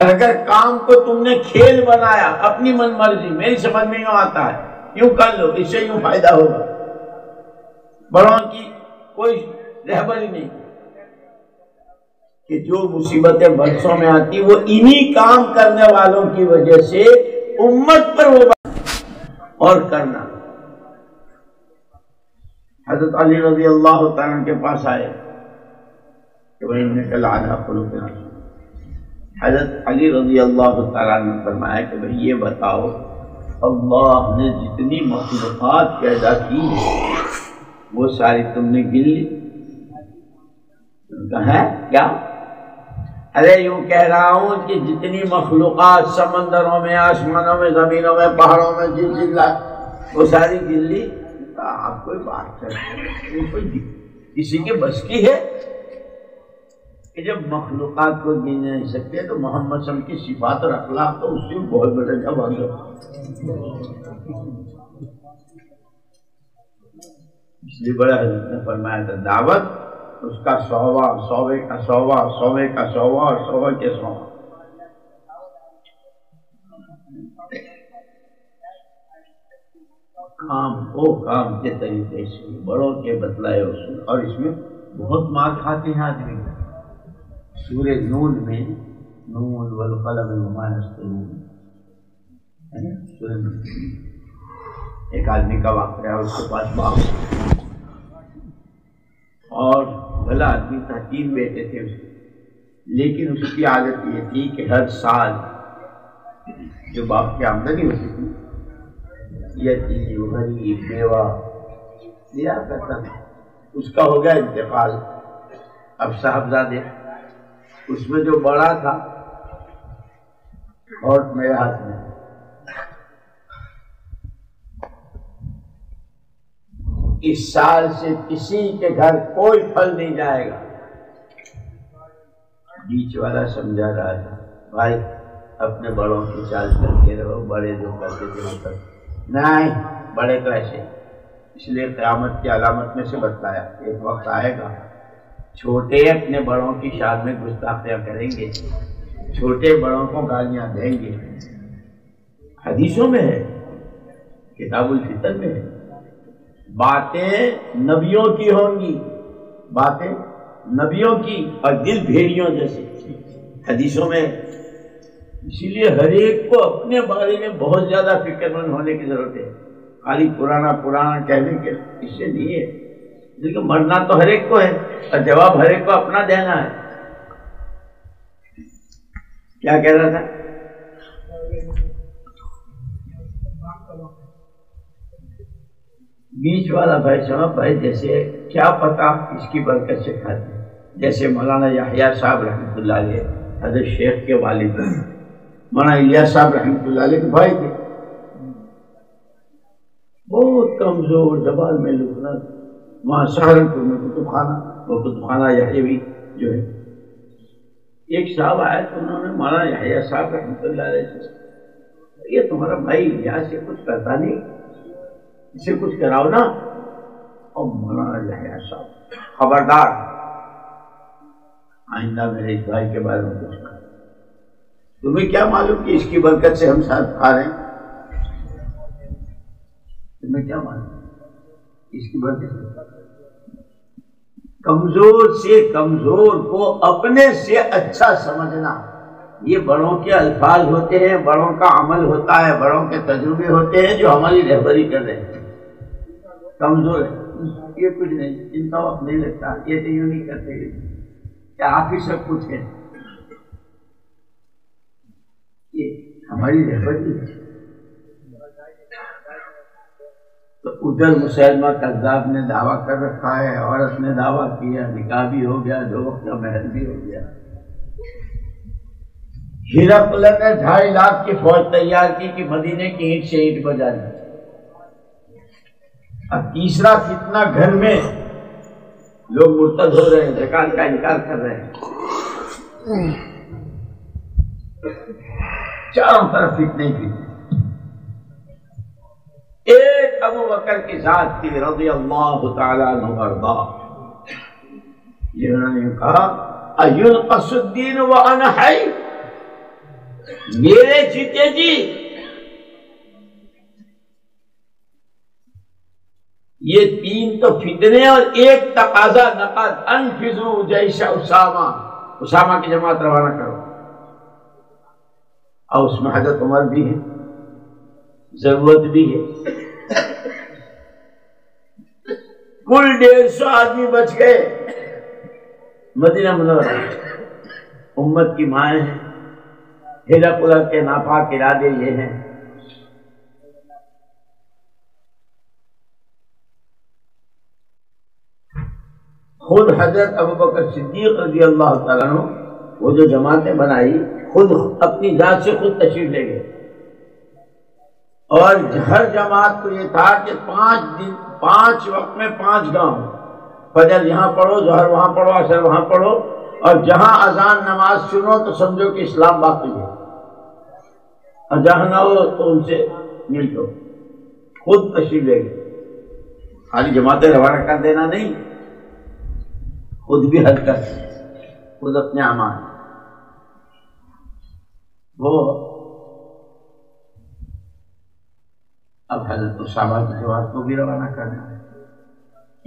اگر کام کو تم نے کھیل بنایا اپنی من مرضی، میری سمجھ میں یوں آتا ہے یوں کر لو، اس سے یوں فائدہ ہوگا، بڑوں کی کوئی رہبری نہیں کہ جو مصیبتیں برسوں میں آتی وہ انہی کام کرنے والوں کی وجہ سے امت پر وہ اور کرنا۔ حضرت علی رضی اللہ تعالیٰ کے پاس آئے کہ وَإِنَّكَ لَعَلَىٰ خُلُقٍ عَظِيمٍ۔ حضرت علی رضی اللہ تعالیٰ نے فرمایا کہ بھئی یہ بتاؤ اللہ نے جتنی مخلوقات پیدا کی وہ ساری تم نے گن لی؟ کہا کیا؟ ارے یوں کہہ رہا ہوں کہ جتنی مخلوقات سمندروں میں، آسمانوں میں، زمینوں میں، پہاڑوں میں، وہ ساری گن لی؟ آپ کوئی بات کریں، کسی کے بس کی ہے کہ جب مخلوقات کو گن نہیں سکتے تو محمد صلی اللہ علیہ وسلم کی صفات اور اخلاق تو اس سے بہت بڑا جواب ہے۔ اس لیے بڑا حضرت نے فرمایا تھا دعوت اس کا 100واں، 100ویں کا 100واں، 100ویں کا 100واں اور 100ویں کے 100واں۔ کام کو کام کے طریقے سے بڑوں کے بتلائے اصول، اور اس میں بہت مار کھاتے ہیں آدمی۔ سورہ نون میں نون والقلم وما یسطرون، ایک آدمی کا واقعہ ہے، اس کے پاس باپ اور بھلا آدمی تھا، 3 بیٹے تھے اس کے، لیکن اس کی عادت یہ تھی کہ ہر سال جو باپ کی آمدنی ہوتی تھی یتیم، غریب، بیوہ دیا کرتا تھا۔ اس کا ہو گیا انتقال، اب صاحبزادے، اس میں جو بڑا تھا اور میرے ہاتھ میں، اس سال سے کسی کے گھر کوئی پھل نہیں جائے گا۔ بیچ والا سمجھا رہا تھا بھائی اپنے بڑوں کی چال کرتے رہو، بڑے جو کرتے تھے وہ کرتے نہیں، بڑے تو ایسے۔ اس لیے قیامت کی علامت میں سے بتایا ایک وقت آئے گا چھوٹے اپنے بڑوں کی شان میں گستاخیاں کریں گے، چھوٹے بڑوں کو گالیاں دیں گے۔ حدیثوں میں ہے، کتاب الفتن میں ہے، باتیں نبیوں کی ہوں گی، باتیں نبیوں کی اور دل بھیڑیوں جیسے، حدیثوں میں۔ اسی لیے ہر ایک کو اپنے بارے میں بہت زیادہ فکر مند ہونے کی ضرورت ہے۔ خالی پرانا کہنے کے اس سے نہیں ہے، لیکن مرنا تو ہر ایک کو ہے اور جواب ہر ایک کو اپنا دینا ہے۔ کیا کہہ رہا تھا؟ بیچ والا بھائی صاحب بھائی جیسے کیا پتا اس کی برکت سے کھاتے ہیں، جیسے مولانا یحییٰ صاحب رحمۃ اللہ علیہ حضرت شیخ کے والد مولانا الیاس صاحب رحمۃ اللہ علیہ کے بھائی تھے، بہت کمزور، زبان میں لکھنا، وہاں سہارنپور میں کتب خانہ، وہ کتب خانہ یحیوی جو ہے، ایک صاحب آیا تو انہوں نے مولانا یحییٰ صاحب رحمۃ اللہ علیہ سے، یہ تمہارا بھائی الیاس سے کچھ کرتا نہیں، اسے کچھ کراؤ نا۔ اور مولانا یحییٰ صاحب خبردار، آئندہ میرے اس بھائی کے بارے میں کچھ کہا، تمہیں کیا معلوم کہ اس کی برکت سے ہم ساتھ کھا رہے ہیں؟ تمہیں کیا معلوم اس کی برکت سے؟ کمزور سے کمزور کو اپنے سے اچھا سمجھنا، یہ بڑوں کے الفاظ ہوتے ہیں، بڑوں کا عمل ہوتا ہے، بڑوں کے تجربے ہوتے ہیں جو ہماری رہبری کر رہے ہیں۔ کمزور ہے یہ کچھ نہیں، ان کا وقت نہیں لگتا، یہ تو یوں نہیں کرتے کیا آپ ہی سب کچھ ہے، یہ ہماری رہبری ہے۔ تو ادھر مسلمہ کذاب نے دعویٰ کر رکھا ہے، عورت نے دعویٰ کیا، نکاح بھی ہو گیا، 2 وقت کا مہر بھی ہو گیا، ہرقل نے 2.5 لاکھ کی فوج تیار کی کہ مدینے کی اینٹ سے اینٹ بجا دی۔ اب تیسرا فتنہ گھر میں لوگ مرتد ہو رہے ہیں، زکات کا انکار کر رہے ہیں، چاروں طرف فتنے کی۔ ایک ابو بکر کی ذات تھی رضی اللہ تعالیٰ عنہ وارضا، جنہوں نے کہا ایلقص الدین وانا حی، میرے جیتے جی یہ تین تو فتنے اور ایک تقاضا نقد انفذو جیش اسامہ، اسامہ کی جماعت روانہ کرو، اور اس میں حضرت عمر بھی ہے، ضرورت بھی ہے۔ کل 150 آدمی بچ گئے مدینہ منورہ، امت کی مائیں ہیں، ہرقل کے ناپاک ارادے یہ ہیں۔ خود حضرت ابوبکر صدیق رضی اللہ تعالیٰ عنہ وہ جو جماعتیں بنائی خود اپنی ذات سے خود تشریف لے گئے، اور ہر جماعت کو یہ تھا کہ 5 وقت میں 5 گاؤں، فجر یہاں پڑھو، ظہر وہاں پڑھو، عصر وہاں پڑھو، اور جہاں اذان نماز سنو تو سمجھو کہ اسلام باقی ہے، اور جہاں نہ ہو تو ان سے مل دو۔ خود تشریف لے گئے، خالی جماعتیں روانہ کر دینا نہیں، خود بھی حرکت، خود اپنے اعمال۔ وہ اب حضرت اسامہ کی جماعت کو بھی روانہ کرنا ہے۔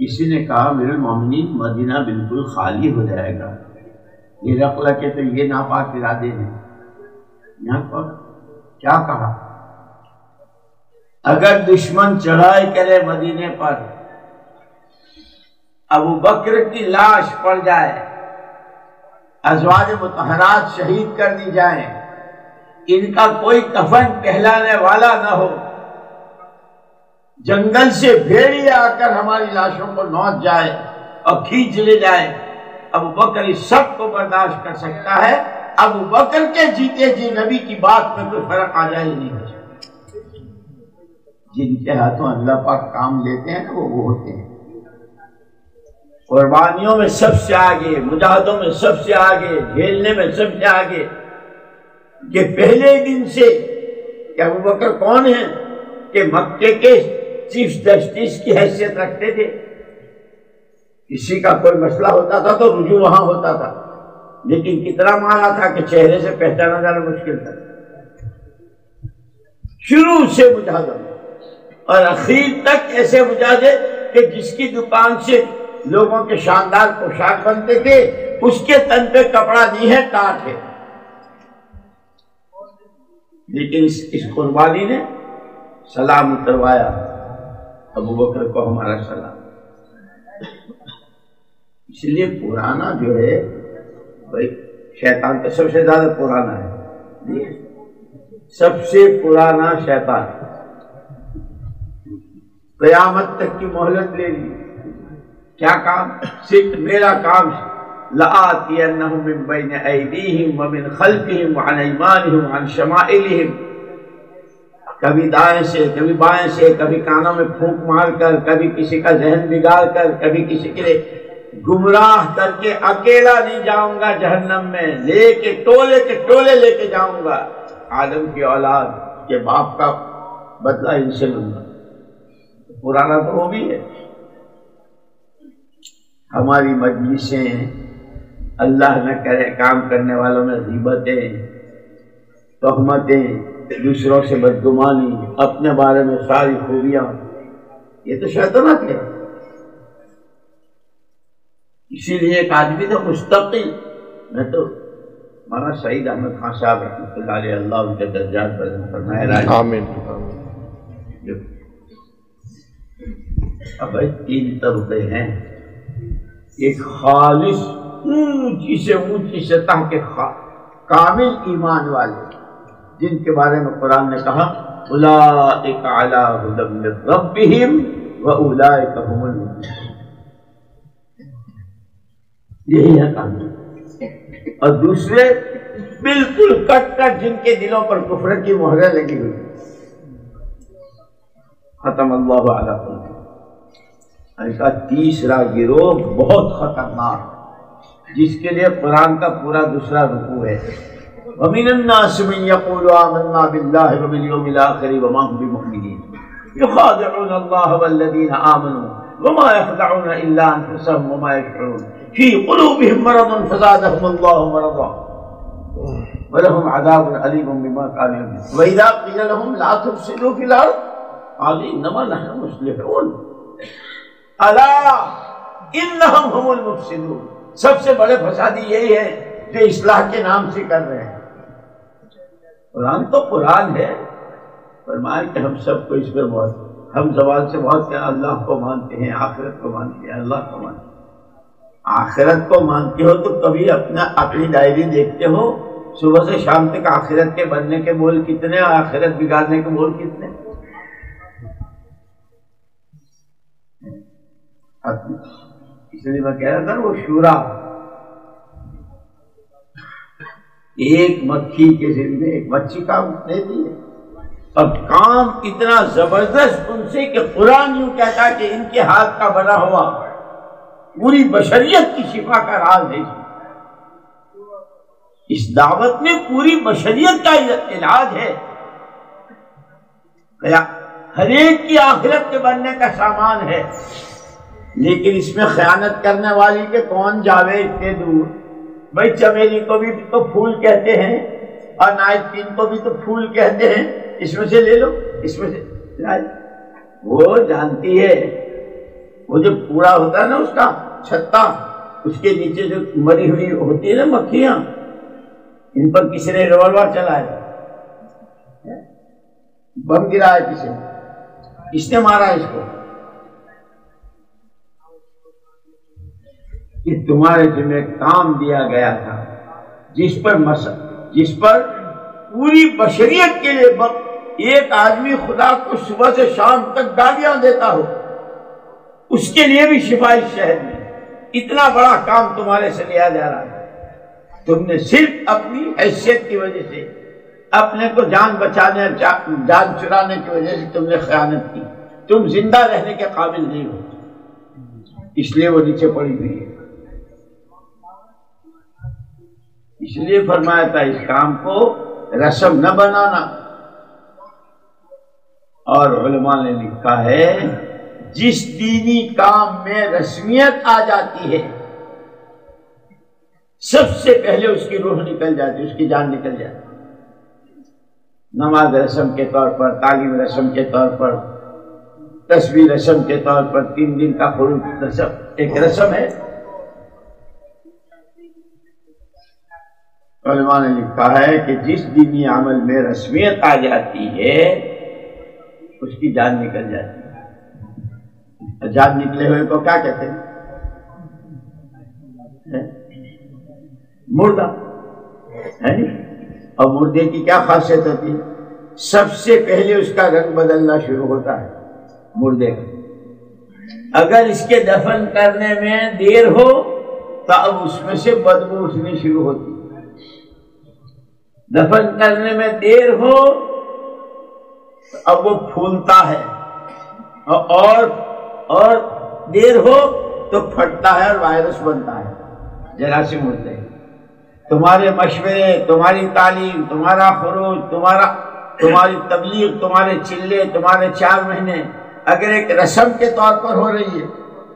کسی نے کہا امیر المومنین مدینہ بالکل خالی ہو جائے گا، یہ ہرقل کے تو یہ ناپاک ارادے ہیں۔ یہاں پر کیا کہا؟ اگر دشمن چڑھائی کرے مدینے پر، ابو بکر کی لاش پڑ جائے، ازواج مطہرات شہید کر دی جائیں، ان کا کوئی کفن کہلانے والا نہ ہو، جنگل سے بھیڑیے آ کر ہماری لاشوں کو نوچ جائے اور کھینچ لے جائے، ابو بکر اس سب کو برداشت کر سکتا ہے۔ ابو بکر کے جیتے جی نبی کی بات میں کوئی فرق آ جائے نہیں ہو سکتا۔ جن کے ہاتھوں اللہ پاک کام لیتے ہیں وہ ہوتے ہیں، قربانیوں میں سب سے آگے، مجاہدوں میں سب سے آگے، جھیلنے میں سب سے آگے۔ کہ پہلے دن سے کہ ابو بکر کون ہیں کہ مکے کے چیف جسٹس کی حیثیت رکھتے تھے، کسی کا کوئی مسئلہ ہوتا تھا تو رجوع وہاں ہوتا تھا، لیکن کتنا مانا تھا کہ چہرے سے پہچانا جانا مشکل تھا۔ شروع سے مجاہدوں اور اخیر تک ایسے مجاہدے کہ جس کی دکان سے لوگوں کے شاندار پوشاک بنتے تھے اس کے تن پہ کپڑا نہیں ہے، ٹاٹ ہے، لیکن اس قربانی نے سلام اتروایا ابو بکر کو، ہمارا سلام۔ اس لیے پرانا جو ہے بھائی، شیطان تو سب سے زیادہ پرانا ہے، سب سے پرانا شیطان، قیامت تک کی مہلت لے لی۔ کیا کام؟ صرف میرا کام لَآتِيَنَّهُم مِّن بَيْنِ أَيْدِيهِمْ وَمِنْ خَلْفِهِمْ وَعَنْ أَيْمَانِهِمْ وَعَنْ شَمَائِلِهِمْ، کبھی دائیں سے، کبھی بائیں سے، کبھی کانوں میں پھونک مار کر، کبھی کسی کا ذہن بگاڑ کر، کبھی کسی کے لیے گمراہ کر کے اکیلا نہیں جاؤں گا جہنم میں، لے کے ٹولے لے کے جاؤں گا۔ آدم کی اولاد کے باپ کا بدلہ ان سے لوں گا۔ پرانا تو وہ بھی ہے۔ ہماری مجلسیں اللہ نہ کرے کام کرنے والوں میں غیبتیں، تہمتیں، دوسروں سے بدگمانی، اپنے بارے میں ساری خوبیاں، یہ تو شیطنت ہے۔ اسی لیے ایک آدمی تو مستقل، میں تو مولانا سعید احمد خان صاحب رحمۃ اللہ علیہ، اللہ ان کے درجات بلند فرمائے، آمین۔ اب 3 طبقے ہیں، ایک خالص اونچی سے اونچی سطح کے کامل ایمان والے، جن کے بارے میں قرآن نے کہا اولئک علی ھدی من ربہم واولئک ھم المفلحون، یہی ہے کامل۔ اور دوسرے بالکل کٹ جن کے دلوں پر کفر کی مہریں لگی ہوئی، ختم اللہ علی قلوبہم۔ ایسا تیسرا گروہ بہت خطرناک، جس کے لیے قرآن کا پورا دوسرا رکوع ہے، وَمِنَ النَّاسِ مَن يَقُولُ آمَنَّا بِاللَّهِ وَبِالْيَوْمِ الْآخِرِ وَمَا هُم بِمُؤْمِنِينَ يُخَادِعُونَ اللَّهَ وَالَّذِينَ آمَنُوا وَمَا يَخْدَعُونَ إِلَّا أَنفُسَهُمْ وَمَا يَشْعُرُونَ فِي قُلُوبِهِم مَّرَضٌ فَزَادَهُمُ اللَّهُ مَرَضًا۔ وَلَهُمْ عَذَابٌ أَلِيمٌ بِمَا كَانُوا يَكْسِبُونَ وَإِذَا قِيلَ لَهُمْ لَا تُفْسِدُوا فِي الْأَرْضِ قَالُوا إِنَّمَا نَحْنُ مُصْلِحُونَ أَلَا إِنَّهُمْ هُمُ الْمُفْسِدُونَ سب سے بڑے فسادی یہی ہے جو اصلاح کے نام سے کر رہے ہیں. قرآن تو قرآن ہے. فرمایا کہ ہم سب کو اس پر بہت ہم زبان سے بہت اللہ کو مانتے ہیں, آخرت کو مانتے ہیں, اللہ کو مانتے ہیں. آخرت کو مانتے ہو تو کبھی اپنی ڈائری دیکھتے ہو صبح سے شام تک آخرت کے بننے کے بول کتنے, آخرت بگاڑنے کے بول کتنے. اس لیے میں کہہ رہا تھا وہ شورا ایک مکھی کے ذمے ایک مچھی کام دیتی ہے. اب کام اتنا زبردست ان سے کہ قرآن یوں کہتا ہے کہ ان کے ہاتھ کا بنا ہوا پوری بشریت کی شفا کا راز ہے. اس دعوت میں پوری بشریت کا علاج ہے. ہر ایک کی آخرت کے بننے کا سامان ہے, لیکن اس میں خیانت کرنے والی کے کون جاوے اتنے دور. بھائی چمیلی کو بھی تو پھول کہتے ہیں اور نائتین کو بھی تو پھول کہتے ہیں, اس میں سے لے لو, اس میں سے. وہ جانتی ہے وہ جو پورا ہوتا ہے نا اس کا چھتا, اس کے نیچے جو مری ہوئی ہوتی ہے نا مکھیاں, ان پر کسی نے ریوالور چلایا, بم گرایا کسی نے, کس نے مارا اس کو؟ کہ تمہارے ذمہ کام دیا گیا تھا جس پر پوری بشریت کے لیے ایک آدمی خدا کو صبح سے شام تک گالیاں دیتا ہو, اس کے لیے بھی شفا اس شہر میں. اتنا بڑا کام تمہارے سے لیا جا رہا ہے. تم نے صرف اپنی حیثیت کی وجہ سے, اپنے کو جان بچانے جان چرانے کی وجہ سے تم نے خیانت کی. تم زندہ رہنے کے قابل نہیں ہو, اس لیے وہ نیچے پڑی ہوئی ہے. اس لیے فرمایا تھا اس کام کو رسم نہ بنانا. اور علماء نے لکھا ہے جس دینی کام میں رسمیت آ جاتی ہے سب سے پہلے اس کی روح نکل جاتی ہے, اس کی جان نکل جاتی ہے. نماز رسم کے طور پر, تعلیم رسم کے طور پر, تسبیح رسم کے طور پر, 3 دن کا خروج رسم ایک رسم ہے. علماء نے لکھا ہے کہ جس دینی عمل میں رسمیت آ جاتی ہے اس کی جان نکل جاتی ہے. جان نکلے ہوئے کو کیا کہتے ہیں؟ مردہ ہے نہیں. اور مردے کی کیا خاصیت ہوتی ہے؟ سب سے پہلے اس کا رنگ بدلنا شروع ہوتا ہے مردے کا. اگر اس کے دفن کرنے میں دیر ہو تو اب اس میں سے بدبو اٹھنی شروع ہوتی ہے. دفن کرنے میں دیر ہو تو اب وہ پھولتا ہے, اور دیر ہو تو پھٹتا ہے اور وائرس بنتا ہے, جراثیم ہوتے ہیں. تمہارے مشورے, تمہاری تعلیم, تمہارا خروج, تمہاری تبلیغ, تمہارے چلے, تمہارے 4 مہینے اگر ایک رسم کے طور پر ہو رہی ہے,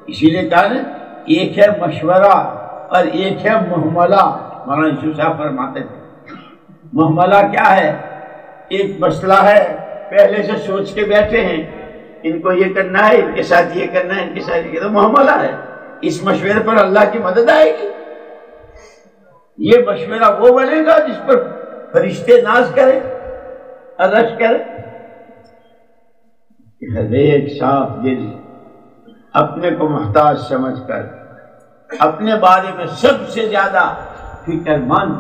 اسی لیے کہا نا ایک ہے مشورہ اور ایک ہے محملہ. مولانا یوسف صاحب فرماتے تھے محملہ کیا ہے؟ ایک مسئلہ ہے, پہلے سے سوچ کے بیٹھے ہیں ان کو یہ کرنا ہے, ان کے ساتھ یہ کرنا ہے, ان کے ساتھ یہ, تو محملہ ہے. اس مشورے پر اللہ کی مدد آئے گی. یہ مشورہ وہ بنے گا جس پر فرشتے ناز کریں, عرش کریں. ہر ایک صاف دل اپنے کو محتاج سمجھ کر اپنے بارے میں سب سے زیادہ فکر مند,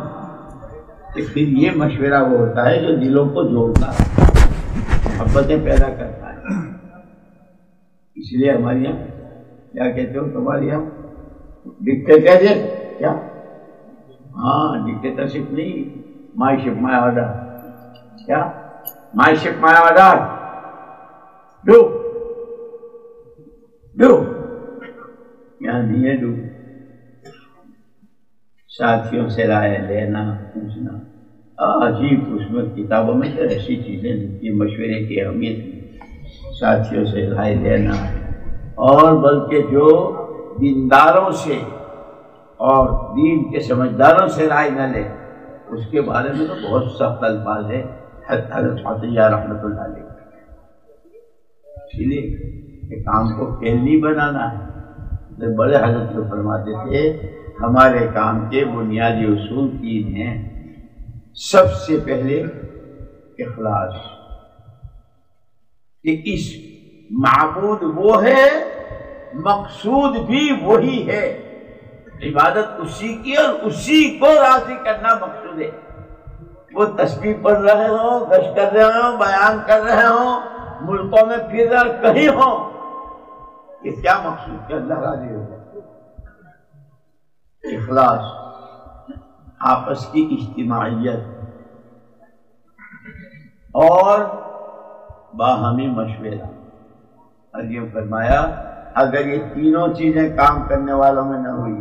پھر یہ مشورہ وہ ہوتا ہے جو دلوں کو جوڑتا ہے, محبتیں پیدا کرتا ہے. اس لیے ہمارے یہاں کیا کہتے ہو تمہارے یہاں ڈکٹیٹرشپ, کیا؟ ہاں ڈکٹیٹرشپ نہیں, مائی شپ مائی آرڈر. کیا مائی شپ مائی آرڈر؟ ڈو یہاں نہیں ہے. ڈو ساتھیوں سے رائے لینا, پوچھنا. عجیب اس میں کتابوں میں تو ایسی چیزیں لکھی مشورے کی اہمیت میں, ساتھیوں سے رائے لینا. اور بلکہ جو دینداروں سے اور دین کے سمجھداروں سے رائے نہ لے اس کے بارے میں تو بہت سخت الفاظ ہے حضرت عطیہ رحمۃ اللہ علیہ۔ اسی لیے کہ کام کو کھیل نہیں بنانا ہے۔ بڑے حضرت جو فرماتے تھے ہمارے کام کے بنیادی اصول 3 ہیں۔ سب سے پہلے اخلاص، کہ اس معبود وہ ہے، مقصود بھی وہی ہے، عبادت اسی کی اور اسی کو راضی کرنا مقصود ہے۔ وہ تسبیح پڑھ رہے ہوں، گشت کر رہے ہوں، بیان کر رہے ہوں، ملکوں میں پھر رہے کہیں ہوں، یہ کیا مقصود کہ اللہ راضی ہو جائے۔ اخلاص، آپس کی اجتماعیت اور باہمی مشورہ۔ اور یہ فرمایا اگر یہ تینوں چیزیں کام کرنے والوں میں نہ ہوئی،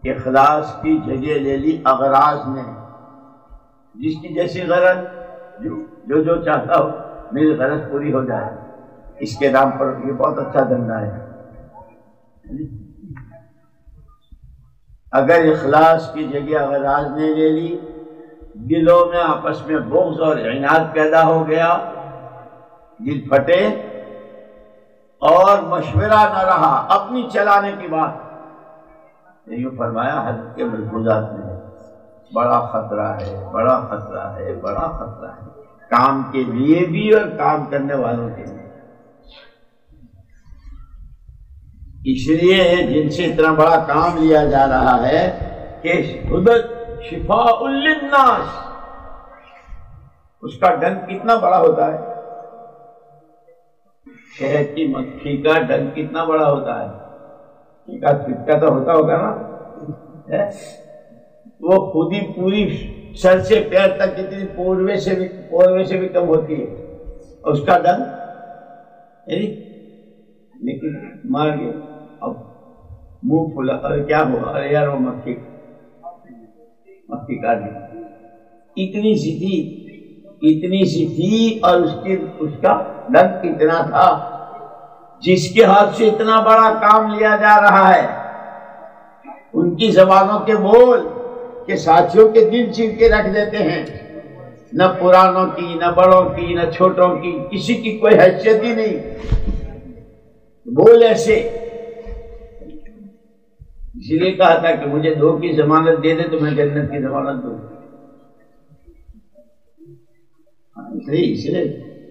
اخلاص کی جگہ لے لی اغراض نے، جس کی جیسی غرض، جو چاہتا ہو میری غرض پوری ہو جائے، اس کے نام پر یہ بہت اچھا دھندا ہے۔ اگر اخلاص کی جگہ اغراض نے لے لی، دلوں میں آپس میں بغض اور عناد پیدا ہو گیا، دل پھٹے اور مشورہ نہ رہا، اپنی چلانے کی بات، یہ فرمایا حضرت کے ملفوظات میں بڑا خطرہ ہے، بڑا خطرہ ہے، بڑا خطرہ ہے، کام کے لیے بھی اور کام کرنے والوں کے لیے۔ اس لیے جن سے اتنا بڑا کام لیا جا رہا ہے کہ ہدى شفاء للناس، اس کا ڈنک کتنا بڑا ہوتا ہے، شہد کی مکھی کا ڈنک کتنا بڑا ہوتا ہے، ایک آدھ پھٹکا تو ہوتا ہوگا نا، وہ خود ہی پوری سر سے پیر تک کتنی پوروے سے بھی کم ہوتی ہے، اس کا ڈنک لیکن مار گیا، اب منہ پھولا، ارے کیا ہوا، ارے یار وہ مکھی کاٹ دی، اتنی سی تھی اور اس کا ڈنک اتنا تھا، جس کے ہاتھ سے اتنا بڑا کام لیا جا رہا ہے، ان کی زبانوں کے بول کہ ساتھیوں کے دل چیر کے رکھ دیتے ہیں، نہ پرانوں کی، نہ بڑوں کی، نہ چھوٹوں کی، کسی کی کوئی حیثیت ہی نہیں، بول ایسے۔ اسی لیے کہا تھا کہ مجھے 2 کی ضمانت دے دے تو میں جنت کی ضمانت دوں، اس لیے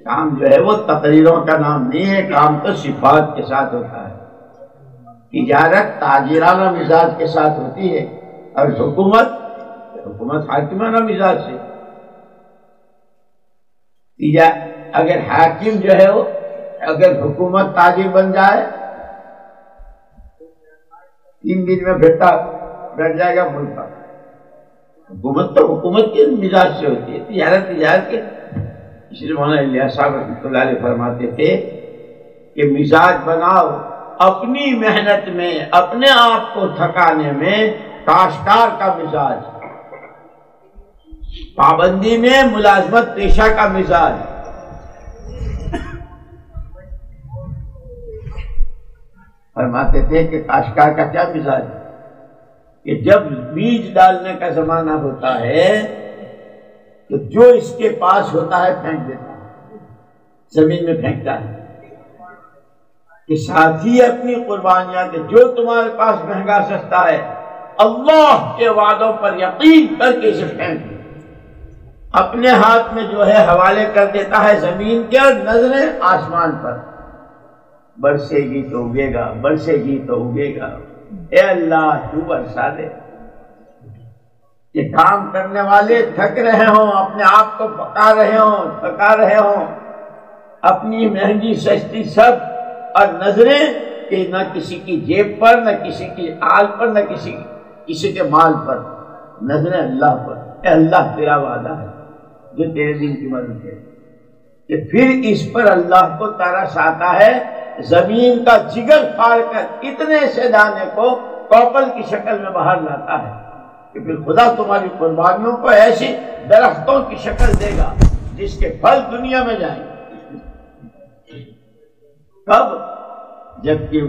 کام جو ہے وہ تقریروں کا نام نہیں ہے، کام تو صفات کے ساتھ ہوتا ہے، تجارت تاجرانہ مزاج کے ساتھ ہوتی ہے، اور حکومت حاکمانہ مزاج سے۔ اگر حاکم جو ہے وہ اگر حکومت تاجر بن جائے، 3 دن میں بیٹھ جائے گا ملک کا۔ حکومت تو حکومت کے مزاج سے ہوتی ہے، تجارت کے۔ اس لیے مولانا الیاس صاحب رحمۃ اللہ علیہ فرماتے تھے کہ مزاج بناؤ اپنی محنت میں، اپنے آپ کو تھکانے میں، کاشتکار کا مزاج، پابندی میں ملازمت پیشہ کا مزاج۔ فرماتے تھے کہ کاشتکار کا کیا مزاج ہے کہ جب بیج ڈالنے کا زمانہ ہوتا ہے تو جو اس کے پاس ہوتا ہے پھینک دیتا ہے، زمین میں پھینکتا ہے، کہ ساتھی اپنی قربانیاں کہ جو تمہارے پاس مہنگا سستا ہے، اللہ کے وعدوں پر یقین کر کے اسے پھینک دو، اپنے ہاتھ میں جو ہے حوالے کر دیتا ہے زمین کے، اور نظریں آسمان پر، برسے گی تو اگے گا، برسے گی تو اگے گا، اے اللہ تو برسا دے۔ یہ کام کرنے والے تھک رہے ہوں، اپنے آپ کو پکا رہے ہوں، اپنی مہنگی سستی سب، اور نظریں کہ نہ کسی کی جیب پر، نہ کسی کی آل پر، نہ کسی کے مال پر، نظریں اللہ پر۔ اے اللہ تیرا وعدہ ہے جو تیرے دین کی مدد ہے، کہ پھر اس پر اللہ کو ترس آتا ہے، زمین کا جگر پھاڑ کر اتنے سے دانے کو کوپل کی شکل میں باہر لاتا ہے، کہ پھر خدا تمہاری قربانیوں کو ایسی درختوں کی شکل دے گا جس کے پھل دنیا میں جائیں گے۔ کب؟ جبکہ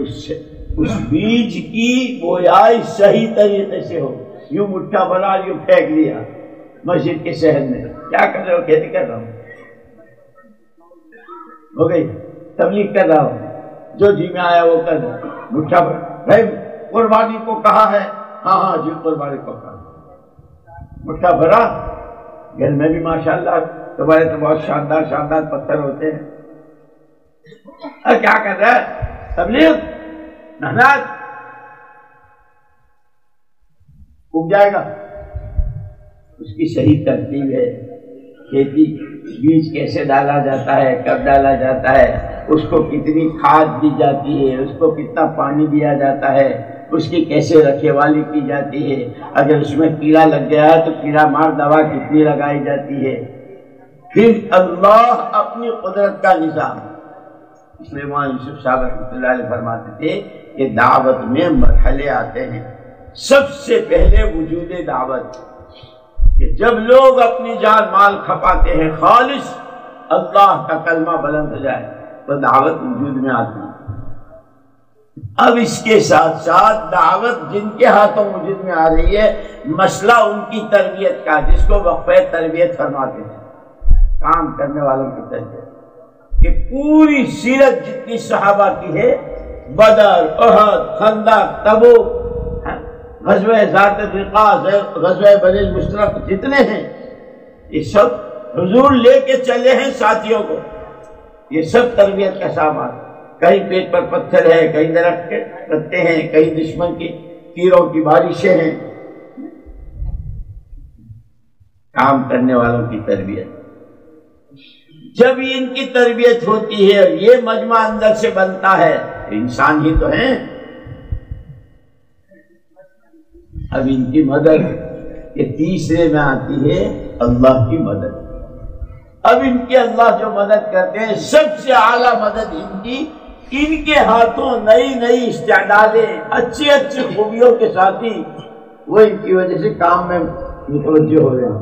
اس بیج کی بویائی صحیح طریقے سے ہو، یوں مٹھا بنا یوں پھینک دیا، مسجد کے شہر میں کیا کر رہے ہو؟ کھیتی کر رہا ہوں. ہو گئی تبلیغ کر رہا ہوں، جو جی میں آیا وہ کر رہا ہوں. مٹھا بھائی قربانی کو کہا ہے، ہاں جی قربانی کو کہا. مٹھا بھرا، گھر میں بھی ماشاءاللہ تمہارے تو بہت شاندار شاندار پتھر ہوتے ہیں. کیا کر رہا ہے؟ تبلیغ، محنت. اگ جائے گا. اس کی صحیح ترتیب ہے. کھیتی بیج کیسے ڈالا جاتا ہے، کب ڈالا جاتا ہے، اس کو کتنی کھاد دی جاتی ہے، اس کو کتنا پانی دیا جاتا ہے، اس کی کیسے رکھوالی کی جاتی ہے. اگر اس میں کیڑا لگ گیا ہے تو کیڑا مار دوا کتنی لگائی جاتی ہے. پھر اللہ اپنی قدرت کا نظام. اس لیے مولانا یوسف صاحب رحمۃ اللہ علیہ فرماتے تھے کہ دعوت میں مرحلے آتے ہیں. سب سے پہلے وجود دعوت، کہ جب لوگ اپنی جان مال کھپاتے ہیں، خالص اللہ کا کلمہ بلند ہو جائے تو دعوت وجود میں آتی ہے. اب اس کے ساتھ ساتھ دعوت جن کے ہاتھوں وجود میں آ رہی ہے، مسئلہ ان کی تربیت کا، جس کو وقفہ تربیت فرماتے ہیں، کام کرنے والوں کی تربیت. کہ پوری سیرت جتنی صحابہ کی ہے، بدر، احد، خندق، تبوک، غزوہ ذات الرقاع، غزوہ بنی المصطلق، جتنے ہیں یہ سب حضور لے کے چلے ہیں ساتھیوں کو. یہ سب تربیت کا سامان. کہیں پیٹ پر پتھر ہے، کہیں درخت کے پتے ہیں، کہیں دشمن کی تیروں کی بارشیں ہیں. کام کرنے والوں کی تربیت. جب ان کی تربیت ہوتی ہے اور یہ مجمع اندر سے بنتا ہے، انسان ہی تو ہیں. اب ان کی مدد یہ تیسرے میں آتی ہے اللہ کی مدد. اب ان کی اللہ جو مدد کرتے ہیں، سب سے اعلیٰ مدد ان کی، ان کے ہاتھوں نئی نئی استعدادیں، اچھی اچھی خوبیوں کے ساتھ ہی وہ ان کی وجہ سے کام میں متوجہ ہو رہے ہیں.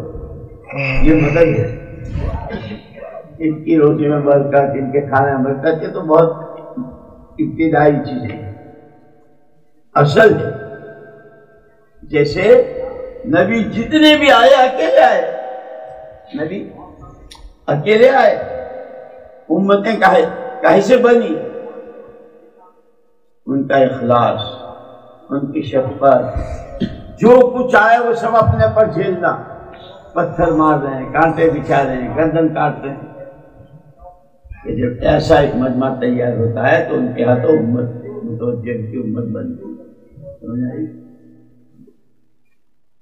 یہ مدد ہے. ان کی روٹی میں برکت، ان کے کھانے میں برکت، یہ تو بہت ابتدائی چیزیں ہیں. اصل ہے جیسے نبی جتنے بھی آئے اکیلے آئے. نبی اکیلے آئے. امتیں کاہے سے بنی؟ ان کا اخلاص، ان کی شفقت. جو کچھ آئے وہ سب اپنے پر جھیلنا. پتھر مار رہے ہیں، کانٹے بچھا رہے ہیں، گردن کاٹ رہے ہیں. کہ جب ایسا ایک مجمع تیار ہوتا ہے تو ان کے ہاتھوں امت متوجہ کی امت بنتی.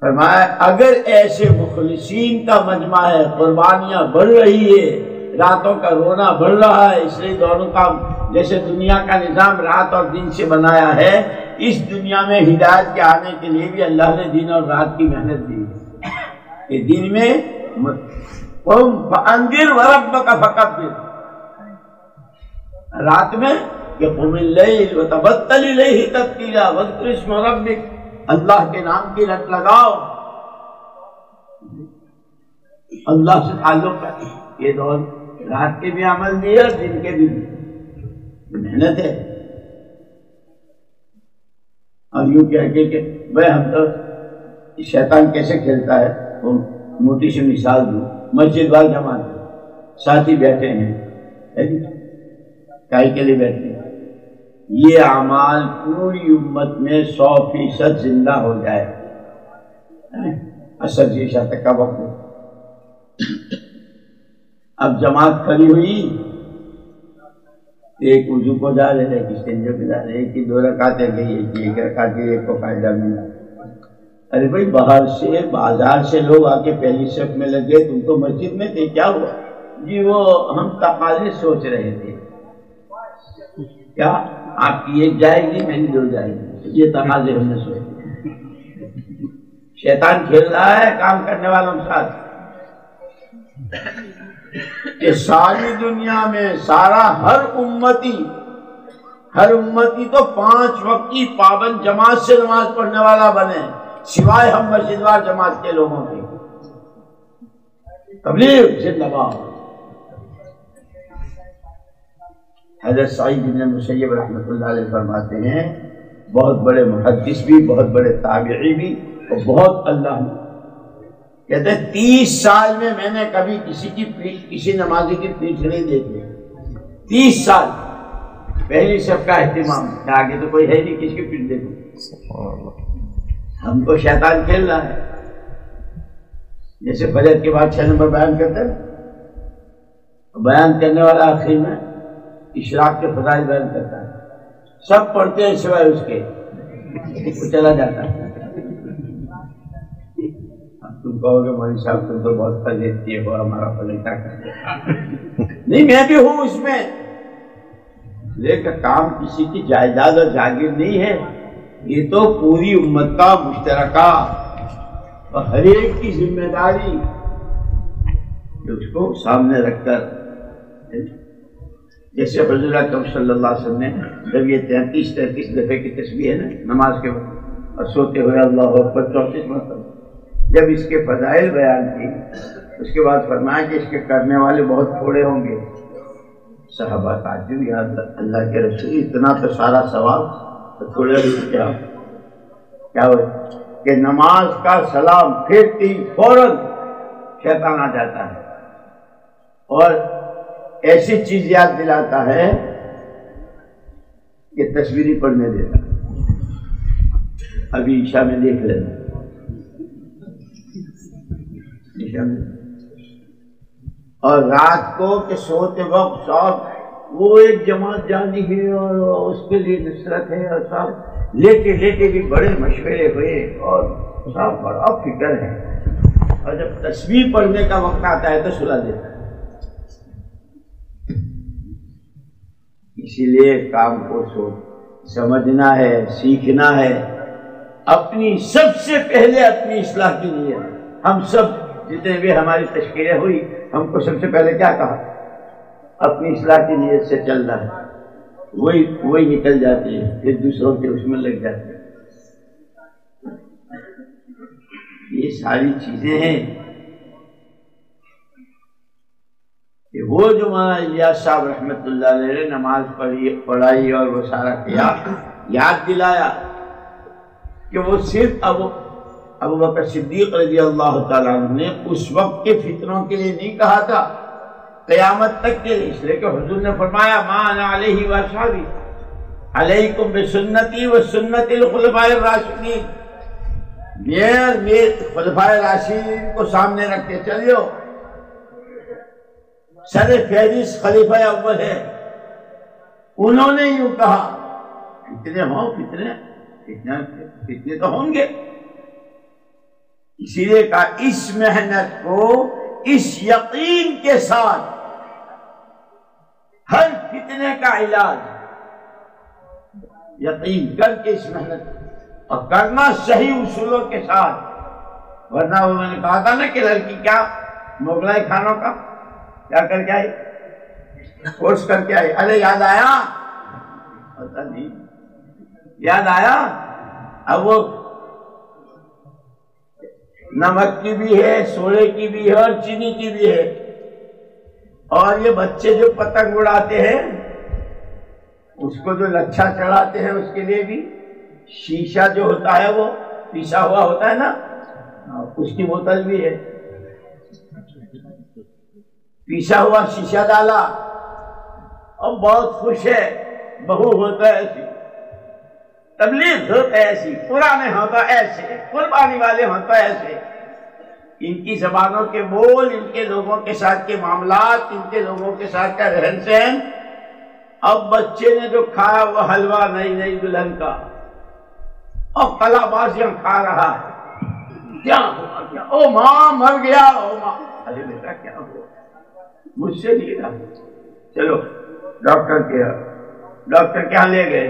فرمایا اگر ایسے مخلصین کا مجمع ہے، قربانیاں بڑھ رہی ہے، راتوں کا رونا بڑھ رہا ہے. اس لیے دونوں کا، جیسے دنیا کا نظام رات اور دن سے بنایا ہے، اس دنیا میں ہدایت کے آنے کے لیے بھی اللہ نے دن اور رات کی محنت دی ہے. کہ دن میں فَأَنذِرْ وَرَبَّكَ فَكَبِّرْ، رات میں کہ قُمِ اللَّيْلِ وَتَبَتَّلْ إِلَيْهِ تَبْتِيلًا وَاذْكُرِ اسْمَ رَبِّكَ، اللہ کے نام کی رٹ لگاؤ. اللہ سے تعلق ہے. یہ دور رات کے بھی عمل بھی ہے اور دن کے بھی محنت ہے. اور یوں کہہ کے کہ بھائی ہم تو شیطان کیسے کھیلتا ہے، وہ موٹی سی مثال دوں. مسجد وال جماعت ساتھی بیٹھے ہیں، کائی کے لیے بیٹھے ہیں. یہ اعمال پوری امت میں 100% زندہ ہو جائے. اثر عشاء تک کا وقت ہے. اب جماعت کھڑی ہوئی، ایک وضو کو جا رہے، ایک استنجا کو جا رہے، ایک کی 2 رکعتیں گئی، ایک رکعت گئی، ایک کو فائدہ ملا. ارے بھائی باہر سے بازار سے لوگ آ کے پہلی صف میں لگے، تم تو مسجد میں تھے، کیا ہوا؟ جی وہ ہم تقاضے سوچ رہے تھے. کیا آپ کی ایک جائے گی، میری 2 جائے گی، یہ تقاضے ہم نے سوچے. شیطان کھیل رہا ہے کام کرنے والوں کے ساتھ. کہ ساری دنیا میں سارا ہر امتی تو 5 وقت کی پابند جماعت سے نماز پڑھنے والا بنے، سوائے ہم مسجد وار جماعت کے لوگوں کی. تبلیغ زندہ باد. حضرت سعید بن مسیب رحمۃ اللہ علیہ فرماتے ہیں، بہت بڑے محدث بھی، بہت بڑے تابعی بھی، اور بہت اللہ کہتے ہیں 30 سال میں نے کبھی کسی نمازی کی پیٹھ نہیں دیکھی. 30 سال پہلی سب کا اہتمام، آگے تو کوئی ہے نہیں کسی کی پیٹھ دیکھو. ہم کو شیطان کھیل رہا ہے. جیسے فجر کے بعد 6 نمبر بیان کرتے ہیں، بیان کرنے والا آخر میں اشراق کے فضائل بیان کرتا ہے، سب پڑھتے ہیں سوائے اس کے، وہ چلا جاتا ہے. تم کہو گے مولوی صاحب تم تو بہت فضیلتی ہو، ہمارا فضل کیا کرتے نہیں، میں بھی ہوں اس میں. لیکن کام کسی کی جائیداد اور جاگیر نہیں ہے، یہ تو پوری امت کا مشترکہ اور ہر ایک کی ذمہ داری، اس کو سامنے رکھ کر. جیسے حضور اکرم صلی اللہ علیہ وسلم نے جب یہ 33 دفعے کی تسبیح ہے نا نماز کے وقت، اور سوتے ہوئے اللہ اکبر 34 مرتبہ، جب اس کے فضائل بیان کی اس کے بعد فرمایا کہ اس کے کرنے والے بہت تھوڑے ہوں گے. صحابہ تعجب، یا اللہ کے رسول اتنا تو سارا ثواب تو تھوڑے کیا ہو کہ نماز کا سلام پھرتی فوراً شیطان آ جاتا ہے اور ایسی چیز یاد دلاتا ہے کہ تصویری پڑھنے دیتا. ابھی عشاء میں دیکھ لینا، اور رات کو کہ سوتے وقت صاحب وہ ایک جماعت جانی ہے اور اس کے لیے نصرت ہے، اور صاحب لیٹے لیٹے بھی بڑے مشورے ہوئے اور صاحب بڑا فکر ہے، اور جب تسبیح پڑھنے کا وقت آتا ہے تو سلا دیتا ہے. اسی لیے کام کو سمجھنا ہے، سیکھنا ہے. اپنی سب سے پہلے اپنی اصلاح کی نیت. ہم سب جتنے بھی ہماری تشکیلیں ہوئی، ہم کو سب سے پہلے کیا کہا؟ اپنی اصلاح کی نیت سے چل رہا ہے، وہی نکل جاتی ہے، پھر دوسروں کے اس میں لگ جاتے ہیں. یہ ساری چیزیں ہیں کہ وہ جو مولانا الیاس صاحب رحمۃ اللہ علیہ نے نماز پڑھائی اور وہ سارا کیا، یاد دلایا کہ وہ صرف ابو بکر صدیق رضی اللہ تعالیٰ عنہ نے اس وقت کے فتنوں کے لیے نہیں کہا تھا، قیامت تک کے لیے. اس لیے کہ حضور نے فرمایا ما انا علیہ واصحابی علیکم بسنتی وسنت الخلفاء الراشدین. یہ خلفائے راشدین کو سامنے رکھ کے چلیو. سر فہرست خلیفہ اول ہے، انہوں نے یوں کہا. فتنے ہوں فتنے تو ہوں گے. اسی لیے کہا اس محنت کو اس یقین کے ساتھ ہر فتنے کا علاج یقین کر کے اس محنت اور کرنا صحیح اصولوں کے ساتھ. ورنہ وہ میں نے کہا تھا نا کہ لڑکی کیا مغلائی کھانوں کا کیا کر کے آئی، کورس کر کے آئی. ارے یاد آیا؟ پتا نہیں یاد آیا. اب وہ نمک کی بھی ہے، سوڈے کی بھی ہے اور چینی کی بھی ہے. اور یہ بچے جو پتنگ اڑاتے ہیں اس کو جو لچھا چڑھاتے ہیں اس کے لیے بھی شیشہ جو ہوتا ہے وہ پیسا ہوا ہوتا ہے نا، اس کی بوتل بھی ہے. پیسا ہوا شیشہ ڈالا اور بہت خوش ہے. بہو ہوتا ہے ایسی، تبلیغ ہوتا ہے ایسی، پرانے ہوتا ایسے، قربانی والے ہوتا ایسے. ان کی زبانوں کے بول، ان کے لوگوں کے ساتھ کے معاملات، ان کے لوگوں کے ساتھ کا رہن سہن. اب بچے نے جو کھایا وہ حلوہ نئی دلہن کا، اور کلا بازیاں کھا رہا ہے. کیا ہوا؟ کیا او ماں مر گیا، او ماں. ارے بیٹا کیا ہوا؟ مجھ سے نہیں رہا. چلو ڈاکٹر کے یہاں لے گئے.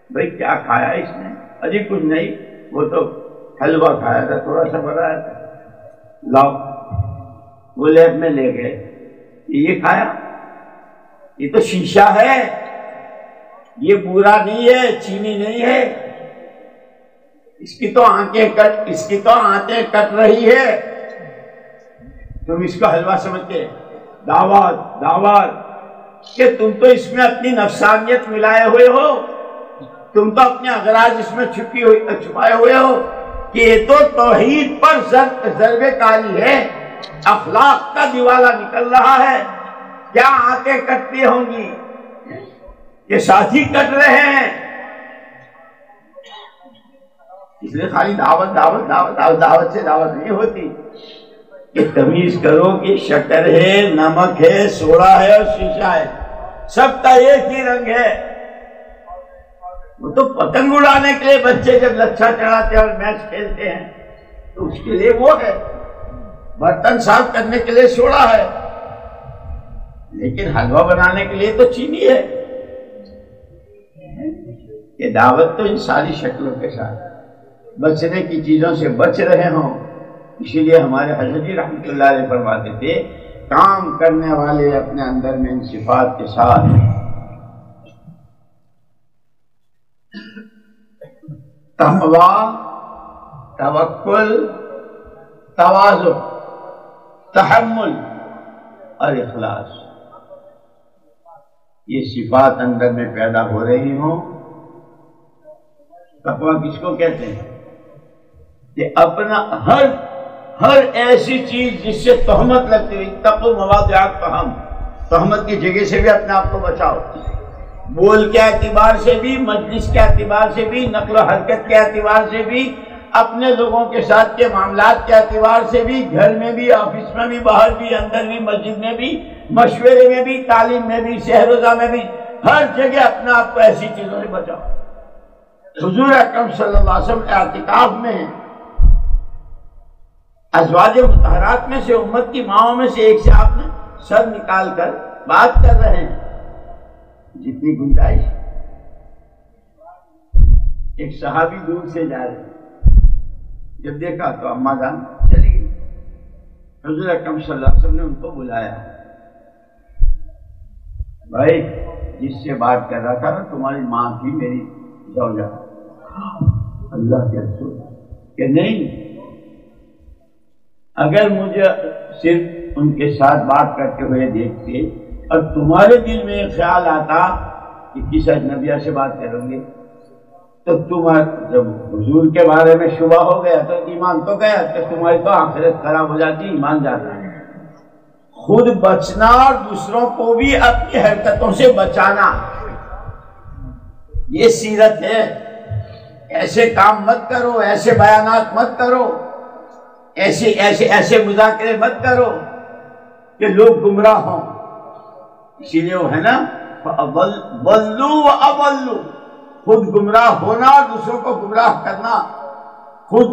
بھائی کیا کھایا اس نے؟ ابھی کچھ نہیں، وہ تو حلوہ کھایا تھا، تھوڑا سا بنایا تھا. لاؤ. وہ لیب میں لے گئے. یہ کھایا؟ یہ تو شیشہ ہے، یہ بورا نہیں ہے، چینی نہیں ہے. اس کی تو آنتیں کٹ رہی ہے. تم اس کو حلوہ سمجھ کے دعوت کہ تم تو اس میں اپنی نفسانیت ملائے ہوئے ہو، تم تو اپنے اغراض اس میں چھپائے ہوئے ہو. کہ یہ تو توحید پر ضرب کاری ہے، اخلاق کا دیوالا نکل رہا ہے، کیا آنکھیں کٹتی ہوں گی، یہ ساتھی کٹ رہے ہیں۔ اس لیے خالی دعوت دعوت دعوت دعوت دعوت سے دعوت نہیں ہوتی، کہ تمیز کرو کہ شکر ہے، نمک ہے، سوڈا ہے اور شیشہ ہے، سب کا ایک ہی رنگ ہے۔ وہ تو پتنگ اڑانے کے لیے بچے جب لچھا چڑھاتے ہیں اور میچ کھیلتے ہیں تو اس کے لیے وہ ہے، برتن صاف کرنے کے لیے سوڈا ہے، لیکن حلوہ بنانے کے لیے تو چینی ہے۔ یہ دعوت تو ان ساری شکلوں کے ساتھ بچنے کی چیزوں سے بچ رہے ہوں۔ اسی لیے ہمارے حضرت جی رحمۃ اللہ علیہ فرماتے تھے، کام کرنے والے اپنے اندر میں ان صفات کے ساتھ تقویٰ، توکل، تواضع، تحمل اور اخلاص، یہ صفات اندر میں پیدا ہو رہی ہوں۔ تقویٰ کس کو کہتے ہیں؟ کہ اپنا ہر ایسی چیز جس سے تہمت لگتی ہوئی، اتقوا مواضع التہم، تہمت کی جگہ سے بھی اپنے آپ کو بچاؤ، بول کے اعتبار سے بھی، مجلس کے اعتبار سے بھی، نقل و حرکت کے اعتبار سے بھی، اپنے لوگوں کے ساتھ کے معاملات کے اعتبار سے بھی، گھر میں بھی، آفس میں بھی، باہر بھی، اندر بھی، مسجد میں بھی، مشورے میں بھی، تعلیم میں بھی، شہر روزہ میں بھی، ہر جگہ اپنے آپ کو ایسی چیزوں سے بچاؤ۔ حضور اکرم صلی اللہ علیہ وسلم اعتکاف میں ہیں، ازواج مطہرات میں سے، امت کی ماؤں میں سے ایک سے آپ نے سر نکال کر بات کر رہے ہیں، جتنی گنجائش۔ ایک صحابی دور سے جا رہے ہیں، جب دیکھا تو اماں جان چلی گئی، حضور اکرم صلی اللہ علیہ وسلم نے ان کو بلایا، بھائی جس سے بات کر رہا تھا نا تمہاری ماں تھی میری زوجہ۔ اللہ کے رسول کہ نہیں، اگر مجھے صرف ان کے ساتھ بات کرتے ہوئے دیکھتے اور تمہارے دل میں ایک خیال آتا کہ کس اجنبیہ سے بات کرو گے، تو جب حضور کے بارے میں شبہ ہو گیا تو ایمان تو گیا، کہ تمہاری تو آخرت خراب ہو جاتی، ایمان جاتا ہے۔ خود بچنا اور دوسروں کو بھی اپنی حرکتوں سے بچانا، یہ سیرت ہے۔ ایسے کام مت کرو، ایسے بیانات مت کرو، ایسے مذاکرے مت کرو کہ لوگ گمراہ ہوں۔ اسی لیے وہ ہے نا، ضلوا واضلوا، خود گمراہ ہونا اور دوسروں کو گمراہ کرنا، خود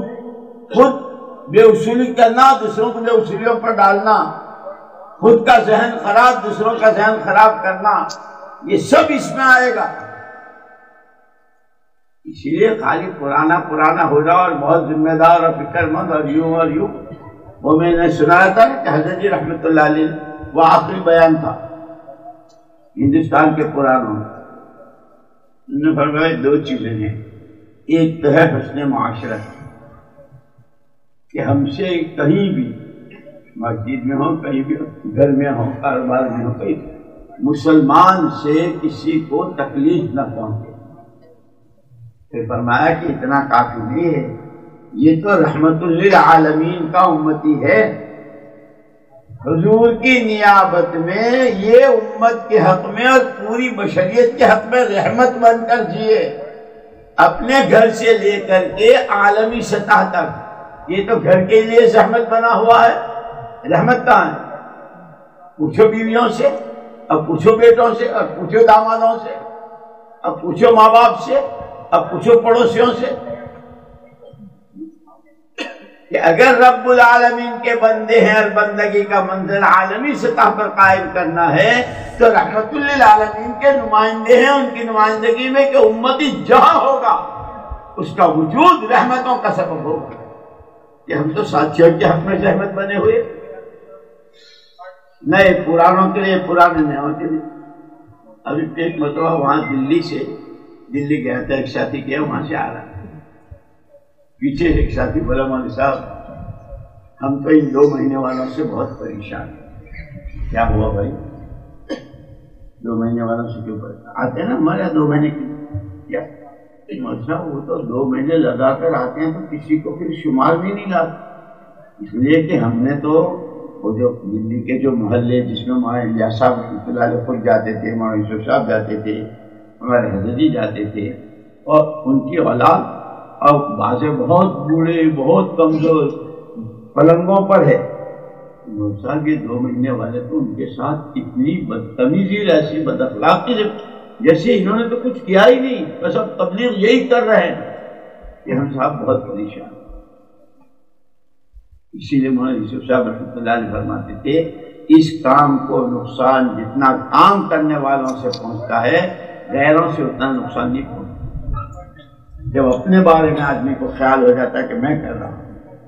بے اصولی کرنا، دوسروں کو بے اصولیوں پر ڈالنا، خود کا ذہن خراب، دوسروں کا ذہن خراب کرنا، یہ سب اس میں آئے گا۔ اسی لیے خالی پرانا ہو جاؤ اور بہت ذمہ دار اور فکر مند اور یوں، وہ میں نے سنایا تھا کہ حضرت جی رحمۃ اللہ علیہ وہ آخری بیان تھا ہندوستان کے پرانوں میں، انہوں نے فرمایا دو چیزیں ہیں، ایک تو ہے حسن معاشرت، کہ ہم سے کہیں بھی، مسجد میں ہو، کہیں بھی ہو، گھر میں ہو، کاروبار میں ہو، کہیں مسلمان سے کسی کو تکلیف نہ پہنچے۔ پھر فرمایا کہ اتنا کافی نہیں ہے، یہ تو رحمت للعالمین کا امتی ہے، حضور کی نیابت میں یہ امت کے حق میں اور پوری بشریت کے حق میں رحمت بن کر جیے، اپنے گھر سے لے کر کے عالمی سطح تک۔ یہ تو گھر کے لیے زحمت بنا ہوا ہے، رحمت کہاں ہے؟ پوچھو بیویوں سے، اب پوچھو بیٹوں سے، اب پوچھو دامادوں سے، اب پوچھو ماں باپ سے، اب پوچھو پڑوسیوں سے، کہ اگر رب العالمین کے بندے ہیں اور بندگی کا منزل عالمی سطح پر قائم کرنا ہے تو رحمت للعالمین کے نمائندے ہیں، ان کی نمائندگی میں کہ امتی جہاں ہوگا اس کا وجود رحمتوں کا سبب ہوگا۔ کہ ہم تو ساتھیوں کے حق میں رحمت بنے ہوئے، نئے پرانوں کے لیے، پرانے نئےوں کے لیے۔ ابھی ایک مرتبہ وہاں دلی گیا تھا، ایک ساتھی گیا، وہاں سے آ رہا پیچھے ایک ساتھی بولا مولوی صاحب ہم تو ان 2 مہینے والوں سے بہت پریشان ہیں۔ کیا ہوا بھائی؟ 2 مہینے والوں سے کیوں پریشان؟ آتے نا ہمارے یہاں 2 مہینے کی، کیا اچھا وہ تو 2 مہینے لگا کر آتے ہیں تو کسی کو پھر شمار بھی نہیں لاتا، اس لیے کہ ہم نے تو وہ جو دلی کے جو محلے جس میں مولانا الیاس صاحب رحمۃ اللہ علیہ خود جاتے تھے، مولانا یوسف صاحب جاتے تھے، ہمارے حضرت جاتے تھے، اور ان کی اولاد اور بعض بہت بوڑھے بہت کمزور پلنگوں پر ہے، صاحب یہ 2 مہینے والے تو ان کے ساتھ اتنی بدتمیزی ایسی بد اخلاقی جیسے انہوں نے تو کچھ کیا ہی نہیں، بس اب تبلیغ یہی کر رہے ہیں کہ ہم صاحب بہت پریشان۔ اسی لیے مولانا یوسف صاحب رحمۃ اللہ علیہ فرماتے تھے اس کام کو نقصان جتنا کام کرنے والوں سے پہنچتا ہے غیروں سے اتنا نقصان نہیں پہنچتا۔ جب اپنے بارے میں آدمی کو خیال ہو جاتا ہے کہ میں کر رہا ہوں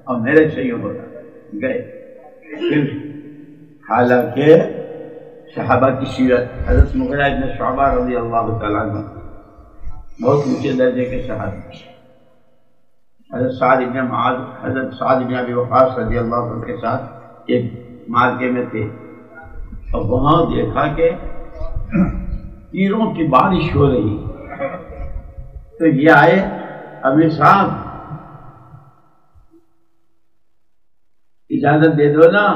اور میرے سے یہ ہو رہا ہے گئے، پھر حالانکہ صحابہ کی سیرت حضرت مغیرہ ابن شعبہ رضی اللہ تعالیٰ عنہ بہت اونچے درجے کے صحابی، حضرت سعد بن معاذ حضرت سعد بن ابی وقاص رضی اللہ عنہ کے ساتھ ایک مارکے میں تھے اور وہاں دیکھا کہ تیروں کی بارش ہو رہی، تو یہ آئے امیر صاحب اجازت دے دو نا،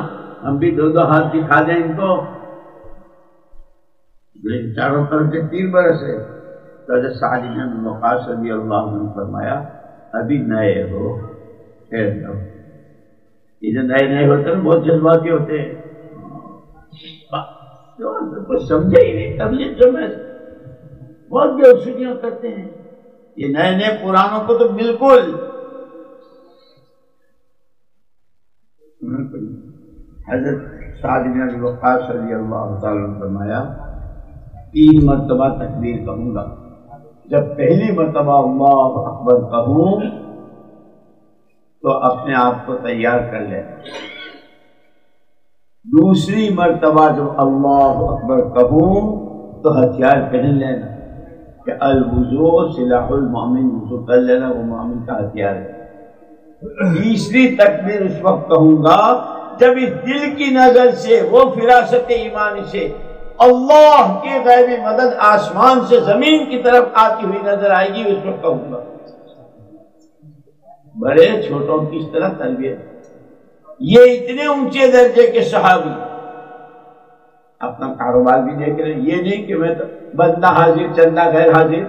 ہم بھی 2 ہاتھ دکھا دیں ان کو، چاروں طرف سے تیر برسے۔ تو حضرت سعد بن ابی وقاص رضی اللہ عنہ فرمایا ابھی نئے ہو، خیر لو، یہ جو نئے ہوتے ہیں بہت جذباتی ہوتے ہیں، کچھ سمجھے ہی نہیں، تبلیغ جو میں بہت بےحوصیاں کرتے ہیں، یہ نئے پرانوں کو تو بالکل۔ حضرت سعد بن ابی وقاص رضی اللہ تعالیٰ عنہ فرمایا 3 مرتبہ تکبیر کہوں گا، جب پہلی مرتبہ اللہ اکبر کہوں تو اپنے آپ کو تیار کر لے، دوسری مرتبہ جب اللہ اکبر کہوں تو ہتھیار پہن لینا کہ الوضوء سلاح المؤمن، وضو کر لینا وہ مومن کا ہتھیار ہے۔ تیسری تکبیر اس وقت کہوں گا جب اس دل کی نظر سے وہ فراست ایمانی سے اللہ کی غیبی مدد آسمان سے زمین کی طرف آتی ہوئی نظر آئے گی، اس وقت کہوں گا۔ بڑے چھوٹوں کی اس طرح تربیت، یہ اتنے اونچے درجے کے صحابی اپنا کاروبار بھی دیکھ رہے ہیں، یہ نہیں کہ میں تو بندہ حاضر چندہ غیر حاضر،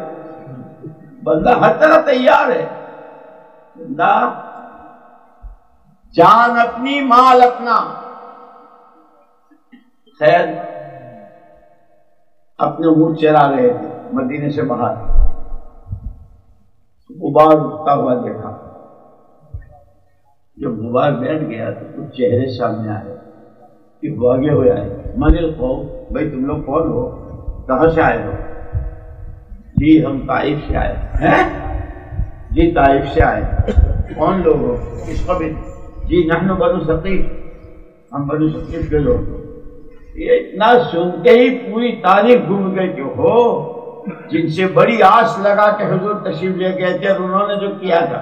بندہ ہر طرح تیار ہے، بندہ جان اپنی مال اپنا، خیر اپنے اونٹ چرا رہے تھے مدینے سے باہر، غبار اٹھتا ہوا دیکھا، جب غبار بیٹھ گیا تو کچھ چہرے سامنے آئے کہ بھاگے ہوئے آئے، من القوم، بھائی تم لوگ کون ہو، کہاں سے آئے ہو؟ جی ہم طائف سے آئے ہیں۔ جی طائف سے آئے، کون لوگ ہو، کس قبیل؟ جی نحن بنو ثقیف، ہم بنو ثقیف کے لوگ۔ یہ اتنا سنتے ہی پوری تاریخ گھوم گئے کہ ہو جن سے بڑی آس لگا کہ حضور تشریف لے گئے تھے اور انہوں نے جو کیا تھا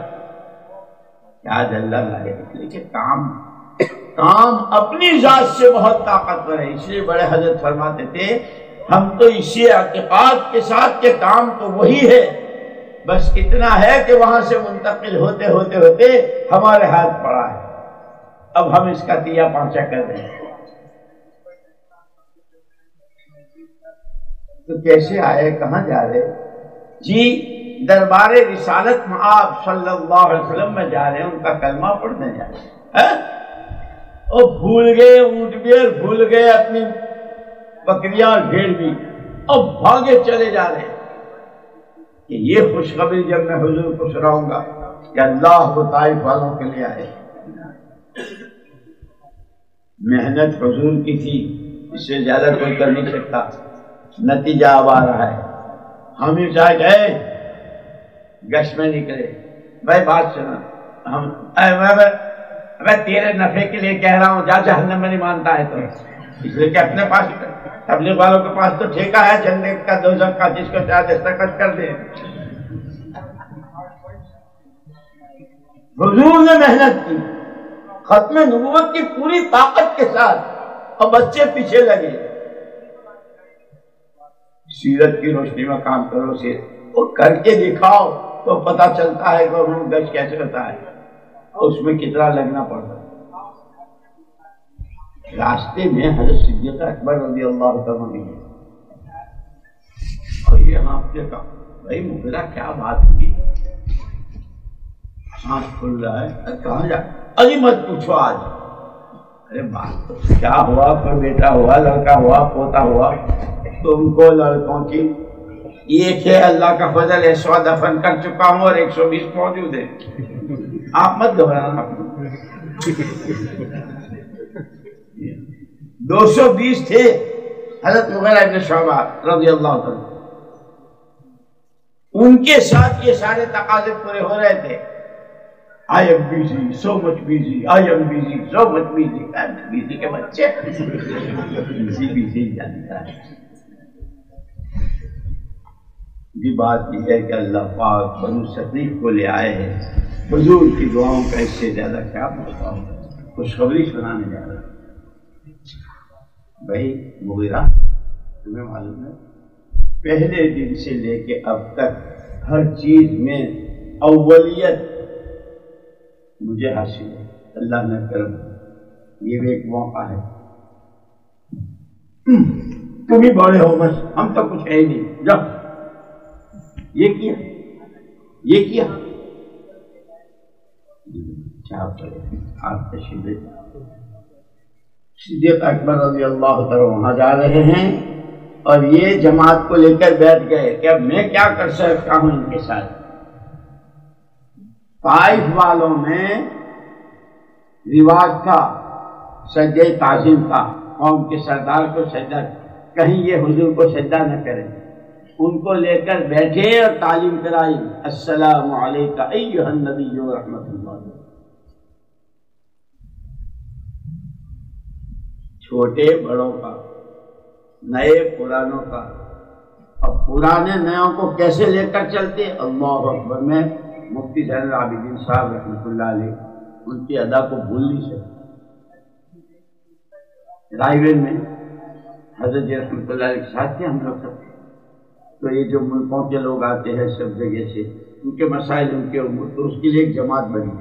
کیا جلدہ لائے، لیکن کام اپنی ذات سے بہت طاقتور ہے۔ اس لیے بڑے حضرت فرماتے تھے ہم تو اسی اعتقاد کے ساتھ کہ کام تو وہی ہے، بس اتنا ہے کہ وہاں سے منتقل ہوتے ہوتے ہوتے ہمارے ہاتھ پڑا ہے، اب ہم اس کا تیا پانچا کر رہے ہیں۔ تو کیسے آئے، کہاں جا رہے؟ جی دربار رسالت مآب صلی اللہ علیہ وسلم میں جا رہے ہیں، ان کا کلمہ پڑھنے جا رہے ہیں، اور بھول گئے اونٹ بھی اور بھول گئے اپنی بکریاں اور بھیڑ بھی، اور بھاگے چلے جا رہے ہیں کہ یہ خوشخبری جب میں حضور کو سناؤں گا کہ اللہ کو طائف والوں کے لیے آئے۔ محنت حضور کی تھی، اس سے زیادہ کوئی کر نہیں سکتا، نتیجہ اب آ رہا ہے۔ ہم ہی چاہے گئے گشت میں نکلے، بھائی بات سنا، میں تیرے نفع کے لیے کہہ رہا ہوں، جا جہنم میں نہیں مانتا ہے تو، اس لیے کہ اپنے پاس تبلیغ والوں کے پاس تو ٹھیکہ ہے جنت کا دوزخ کا، جس کو چاہے دستخط کر دے۔ حضور نے محنت کی ختم نبوت کی پوری طاقت کے ساتھ، اور بچے پیچھے لگے۔ سیرت کی روشنی میں کام کرو، وہ کر کے دکھاؤ تو پتہ چلتا ہے گورنمنٹ گشت کیسے ہوتا ہے اور اس میں کتنا لگنا پڑتا ہے۔ راستے میں حضرت صدیق اکبر رضی اللہ تعالیٰ عنہ اور یہ آپ نے کہا بھائی مغیرہ کیا بات ہوئی، سانس کھل رہا ہے، کہاں جا، ابھی مت پوچھو آج، ارے بات تو کیا ہوا، پھر بیٹا ہوا، لڑکا ہوا، پوتا ہوا، تم کو لڑکوں کی ایک ہے، اللہ کا فضل ہے 100 دفن کر چکا ہوں اور 120 موجود ہے، آپ مت گھبرانا، 220 تھے حضرت مغیرہ ابن شعبہ رضی اللہ عنہ، ان کے ساتھ یہ سارے تقاضے پورے ہو رہے تھے۔ I am busy, so much busy, I am busy, so much busy, I am busy کے بچے busy جانتا ہے۔ یہ بات یہ ہے کہ اللہ پاک بنو ثقیف کو لے آئے ہیں، حضور کی دعاؤں کا اس سے زیادہ کیا بتاؤں، خوشخبری سنانے جا رہا ہے۔ بھائی مغیرہ تمہیں معلوم ہے پہلے دن سے لے کے اب تک ہر چیز میں اولیت مجھے حاصل ہے، اللہ نے کرم، یہ بھی ایک موقع ہے، تم ہی بڑے ہو بس، ہم تو کچھ ہے ہی نہیں، جب یہ کیا یہ کیا چاپ کرے آپ تشریف صدیق اکبر رضی اللہ تعالیٰ وہاں جا رہے ہیں اور یہ جماعت کو لے کر بیٹھ گئے کہ اب میں کیا کر سکتا ہوں ان کے ساتھ۔ طائف والوں میں رواج تھا سجدہ تعظیم کا، قوم کے سردار کو سجدہ، کہیں یہ حضور کو سجدہ نہ کریں، ان کو لے کر بیٹھے اور تعلیم کرائی، السلام علیکہ ایھا النبی رحمۃ اللہ۔ چھوٹے بڑوں کا، نئے پرانوں کا، اب پرانے نئوں کو کیسے لے کر چلتے، اللہ اکبر۔ میں مفتی زین العابدین صاحب رحمۃ اللہ علیہ ان کی ادا کو بھول نہیں سکتے۔ رائے وین میں حضرت جی رحمۃ اللہ علیہ کے ساتھ تھے ہم لوگ سب، تو یہ جو ملکوں کے لوگ آتے ہیں سب جگہ سے، ان کے مسائل، ان کے امور، تو اس کے لیے ایک جماعت بنی،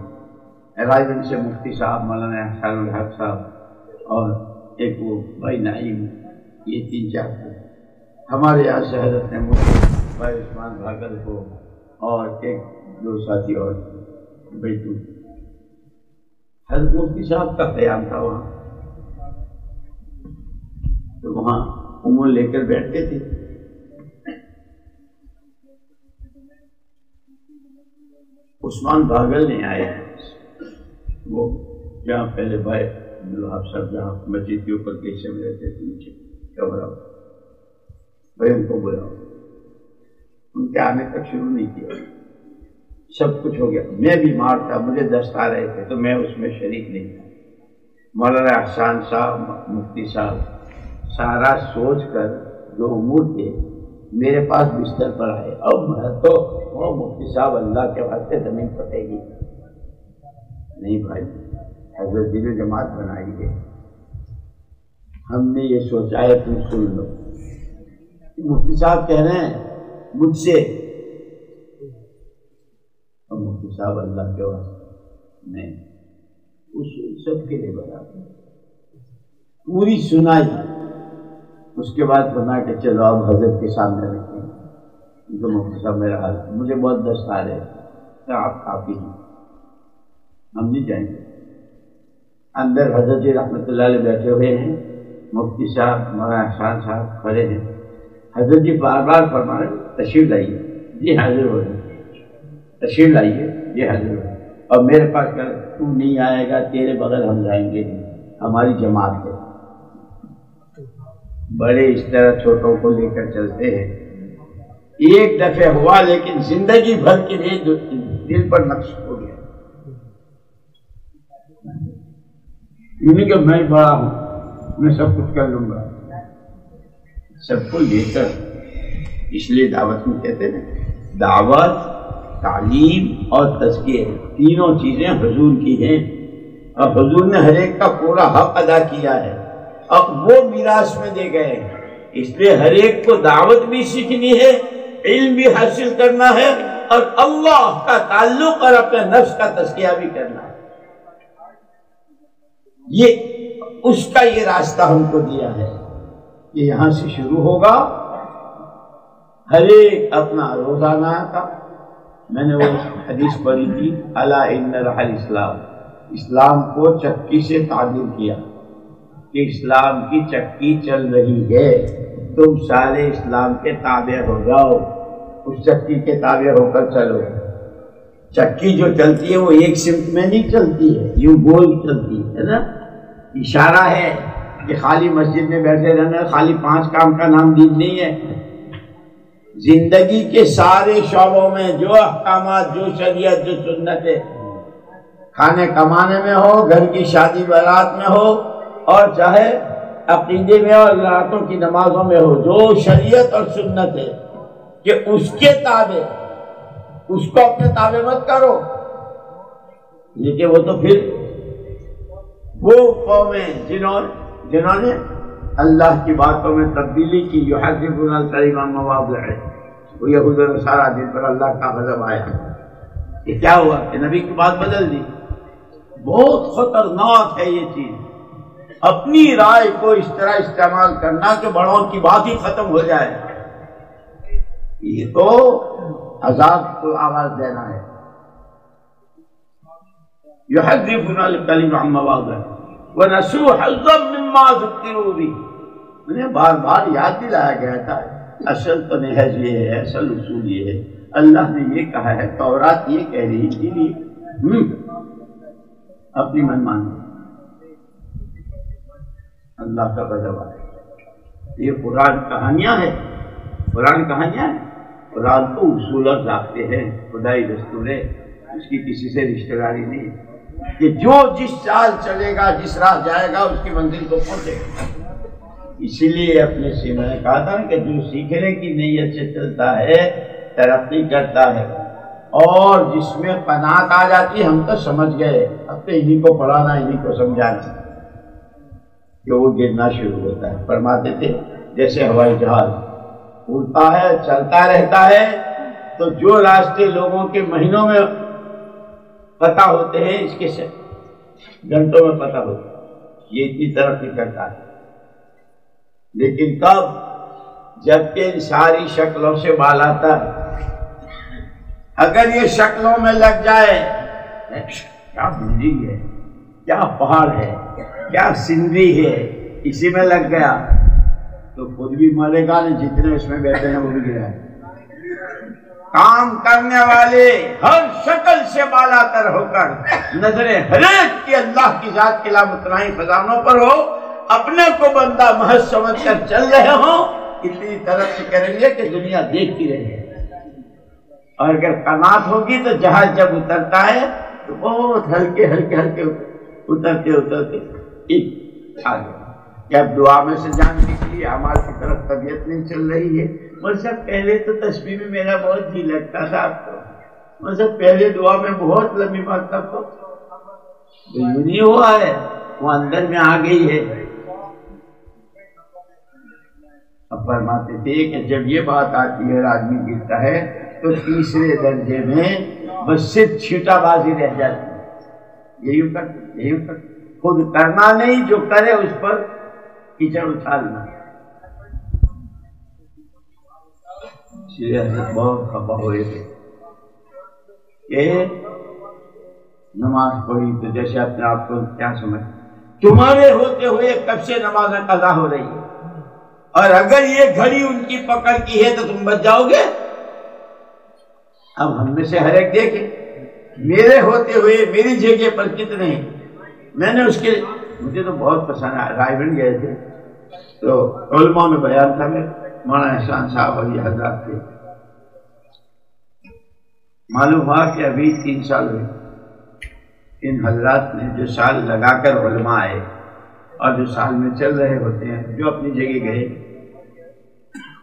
رائے وین سے مفتی صاحب مولانا احسان الحق صاحب اور ایک وہ بھائی نعیم، یہ 3-4 تھے۔ ہمارے یہاں سے حضرت محمد بھائی عثمان بھاگل کو اور ایک دو ساتھی اور بیٹو، حضرت مفتی صاحب کا قیام تھا وہاں، تو وہاں امور لے کر بیٹھتے تھے۔ عثمان بھاگل نہیں آئے، وہ جہاں پہلے بھائی عبدالوہاب صاحب جہاں مسجد کے اوپر کیسے میں رہتے تھے نیچے گھبراؤ، بھائی ان کو بلاؤ، ان کے آنے تک شروع نہیں کیا، سب کچھ ہو گیا، میں بیمار تھا، مجھے دست آ رہے تھے تو میں اس میں شریک نہیں تھا۔ مولانا احسان صاحب مفتی صاحب سارا سوچ کر جو امور تھے میرے پاس بستر پر آئے، اب میں تو وہ مفتی صاحب اللہ کے واسطے زمین پٹے گی نہیں بھائی، حضرت جی نے جماعت بنائی ہے، ہم نے یہ سوچا ہے تم سن لو۔ مفتی صاحب کہہ رہے ہیں مجھ سے، اور مفتی صاحب اللہ کے واسطے میں اصول سب کے لیے برابر، پوری سنائی، اس کے بعد بنا کہ چلو اب حضرت کے سامنے رکھیں، تو مفتی صاحب میرا حال، مجھے بہت دست آ رہے کہ آپ کافی ہیں، ہم نہیں جائیں گے۔ اندر حضرت جی رحمۃ اللہ علیہ بیٹھے ہوئے ہیں، مفتی صاحب مولانا احسان صاحب کھڑے ہیں، حضرت جی بار بار فرما رہے تشریف لائیے، جی حاضر ہو رہے، تشریف لائیے، جی حاضر ہو رہے، اور میرے پاس کر تو نہیں آئے گا تیرے بغیر ہم جائیں گے نہیں، ہماری جماعت ہے۔ بڑے اس طرح چھوٹوں کو لے کر چلتے ہیں، ایک دفعہ ہوا لیکن زندگی بھر کے لیے دل پر نقش ہو گیا، یعنی کہ میں بڑا ہوں، میں سب کچھ کر لوں گا، سب کو لے کر، اس لیے دعوت میں کہتے ہیں دعوت، تعلیم اور تزکیہ تینوں چیزیں حضور کی ہیں، اور حضور نے ہر ایک کا پورا حق ادا کیا ہے، اب وہ میراث میں دے گئے ہیں، اس لیے ہر ایک کو دعوت بھی سیکھنی ہے علم بھی حاصل کرنا ہے اور اللہ کا تعلق اور اپنے نفس کا تزکیہ بھی کرنا ہے. اس کا یہ راستہ ہم کو دیا ہے کہ یہاں سے شروع ہوگا. ہر ایک اپنا روزانہ کا، میں نے وہ حدیث پڑھی تھی، الا ان رحل اسلام، اسلام کو چکی سے تعبیر کیا کہ اسلام کی چکی چل رہی ہے، تم سارے اسلام کے تابع ہو جاؤ، اس چکی کے تابع ہو کر چلو. چکی جو چلتی ہے وہ ایک سمت میں نہیں چلتی ہے، یوں گول چلتی ہے نا. اشارہ ہے کہ خالی مسجد میں بیٹھے رہنا، خالی 5 کام کا نام دین نہیں ہے. زندگی کے سارے شعبوں میں جو احکامات، جو شریعت، جو سنت ہے، کھانے کمانے میں ہو، گھر کی شادی بارات میں ہو، اور چاہے عقیدے میں اور راتوں کی نمازوں میں ہو، جو شریعت اور سنت ہے کہ اس کے تابع، اس کو اپنے تابع مت کرو. لیکن وہ تو پھر وہ قومیں جنہوں نے اللہ کی باتوں میں تبدیلی کی، یحرفون الکلم عن مواضعہ، وہ یہود و نصارہ جن پر اللہ کا غضب آیا. یہ کیا ہوا کہ نبی کی بات بدل دی. بہت خطرناک ہے یہ چیز، اپنی رائے کو اس طرح استعمال کرنا کہ بڑوں کی بات ہی ختم ہو جائے. یہ تو عذاب کو آواز دینا ہے. یحرفون الکلم عن مواضعہ وَنَسُوا حَظًّا مِّمَّا ذُكِّرُوا بِهِ. انہیں بار بار یاد دلایا گیا تھا اصل تو نہج یہ ہے، اصل اصول یہ ہے، اللہ نے یہ کہا ہے، تورات یہ کہہ رہی تھی، اپنی من مانی. اللہ کا غضب آئے. یہ قرآن کہانیاں ہیں، قرآن کہانیاں ہیں. قرآن تو اصول اور ضابطے ہیں، خدائی دستور ہے، اس کی کسی سے رشتہ داری نہیں ہے کہ جو جس چال چلے گا، جس راہ جائے گا، اس کی منزل کو پہنچے گا. اسی لیے اپنے سے میں نے کہا تھا کہ جو سیکھنے کی نیت سے چلتا ہے ترقی کرتا ہے، اور جس میں قناعت آ جاتی ہے، ہم تو سمجھ گئے، اب تو انہی کو پڑھانا، انہی کو سمجھانا، کہ وہ گرنا شروع ہوتا ہے. فرماتے تھے جیسے ہوائی جہاز اڑتا ہے، چلتا رہتا ہے، تو جو راستے لوگوں کے مہینوں میں پتہ ہوتے ہیں، اس کے گھنٹوں میں پتہ ہوتا ہے. یہ اتنی ترقی کرتا ہے. لیکن کب؟ جبکہ ان ساری شکلوں سے بالا تر اگر یہ شکلوں میں لگ جائے، کیا بلڈنگ ہے، کیا پہاڑ ہے، کیا سینری ہے، اسی میں لگ گیا تو خود بھی مرے گا، جتنے اس میں بیٹھے ہیں وہ بھی گرا ہے. کام کرنے والے ہر شکل سے بالا تر ہو کر نظریں ہر ایک کی اللہ کی ذات کے لامتناہی خزانوں پر ہو، اپنے کو بندہ محض سمجھ کر چل رہے ہوں، اتنی ترقی کریں گے کہ دنیا دیکھتی رہے. اور اگر قناعت ہوگی تو جہاز جب اترتا ہے تو بہت ہلکے ہلکے ہلکے اترتے اترتے ایک آگے. جب دعا میں سے جان نکلی، اعمال کی طرف طبیعت نہیں چل رہی ہے. مطلب پہلے تو تسبیح میں میرا بہت جی لگتا تھا، آپ کو مطلب پہلے دعا میں بہت لمبی بات تھا، تو یہ نہیں ہوا ہے، وہ اندر میں آ گئی ہے. اب فرماتے تھے کہ جب یہ بات آتی ہے اور آدمی گرتا ہے تو تیسرے درجے میں بس صرف چھیٹا بازی رہ جاتی ہے. یہی خود کرنا نہیں، جو کرے اس پر کیچڑ اچھالنا. بہت خفا ہوئے تھے کہ نماز پڑھی تو جیسے اپنے آپ کو کیا سمجھ، تمہارے ہوتے ہوئے کب سے نمازیں قضا ہو رہی ہے، اور اگر یہ گھڑی ان کی پکڑ کی ہے تو تم بچ جاؤ گے. اب ہم میں سے ہر ایک دیکھے میرے ہوتے ہوئے میری جگہ پر کتنے ہیں. میں نے اس کے، مجھے تو بہت پسند آیا، رائے بن گئے تھے تو علماء میں بیان تھا، میں مولانا احسان صاحب اور یہ حضرات تھے. معلوم ہوا کہ ابھی 3 سال ہوئے ان حضرات نے جو سال لگا کر علماء آئے اور جو سال میں چل رہے ہوتے ہیں، جو اپنی جگہ گئے،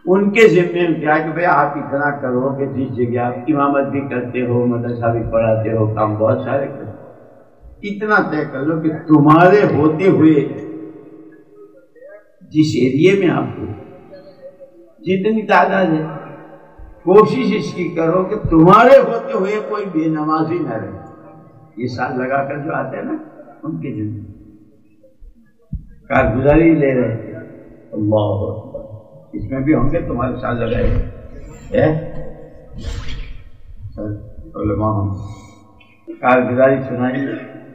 ان کے ذمے میں کیا کہ بھئی آپ اتنا کرو کہ جس جگہ آپ امامت بھی کرتے ہو، مدرسہ بھی پڑھاتے ہو، کام بہت سارے کرتے، اتنا طے کر لو کہ تمہارے ہوتے ہوئے جس ایریے میں آپ کو جتنی تعداد ہے کوشش اس کی کرو کہ تمہارے ہوتے ہوئے کوئی بے نمازی نہ رہے۔ یہ سال لگا کر جو آتے ہیں نا ان کی زندگی کارگزاری لے رہے تھے، اللہ اکبر، اس میں بھی ہوں گے تمہارے ساتھ لگائے علماء ہوں کارگزاری سنائی،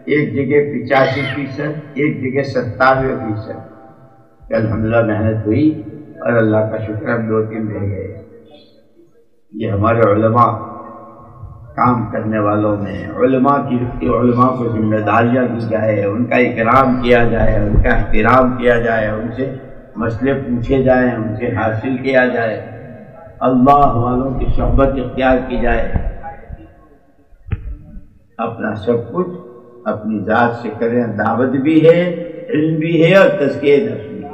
ایک جگہ 85%، ایک جگہ 97%، کہ الحمدللہ محنت ہوئی اور اللہ کا شکر اب 2-3 رہ گئے۔ یہ ہمارے علماء کام کرنے والوں میں علماء کو ذمہ داریاں دی جائے، ان کا اکرام کیا جائے، ان کا احترام کیا جائے، ان سے مسئلے پوچھے جائیں، ان سے حاصل کیا جائے، اللہ والوں کی صحبت اختیار کی جائے، اپنا سب کچھ اپنی ذات سے کریں، دعوت بھی ہے، علم بھی ہے اور تزکیہ نفس بھی ہے۔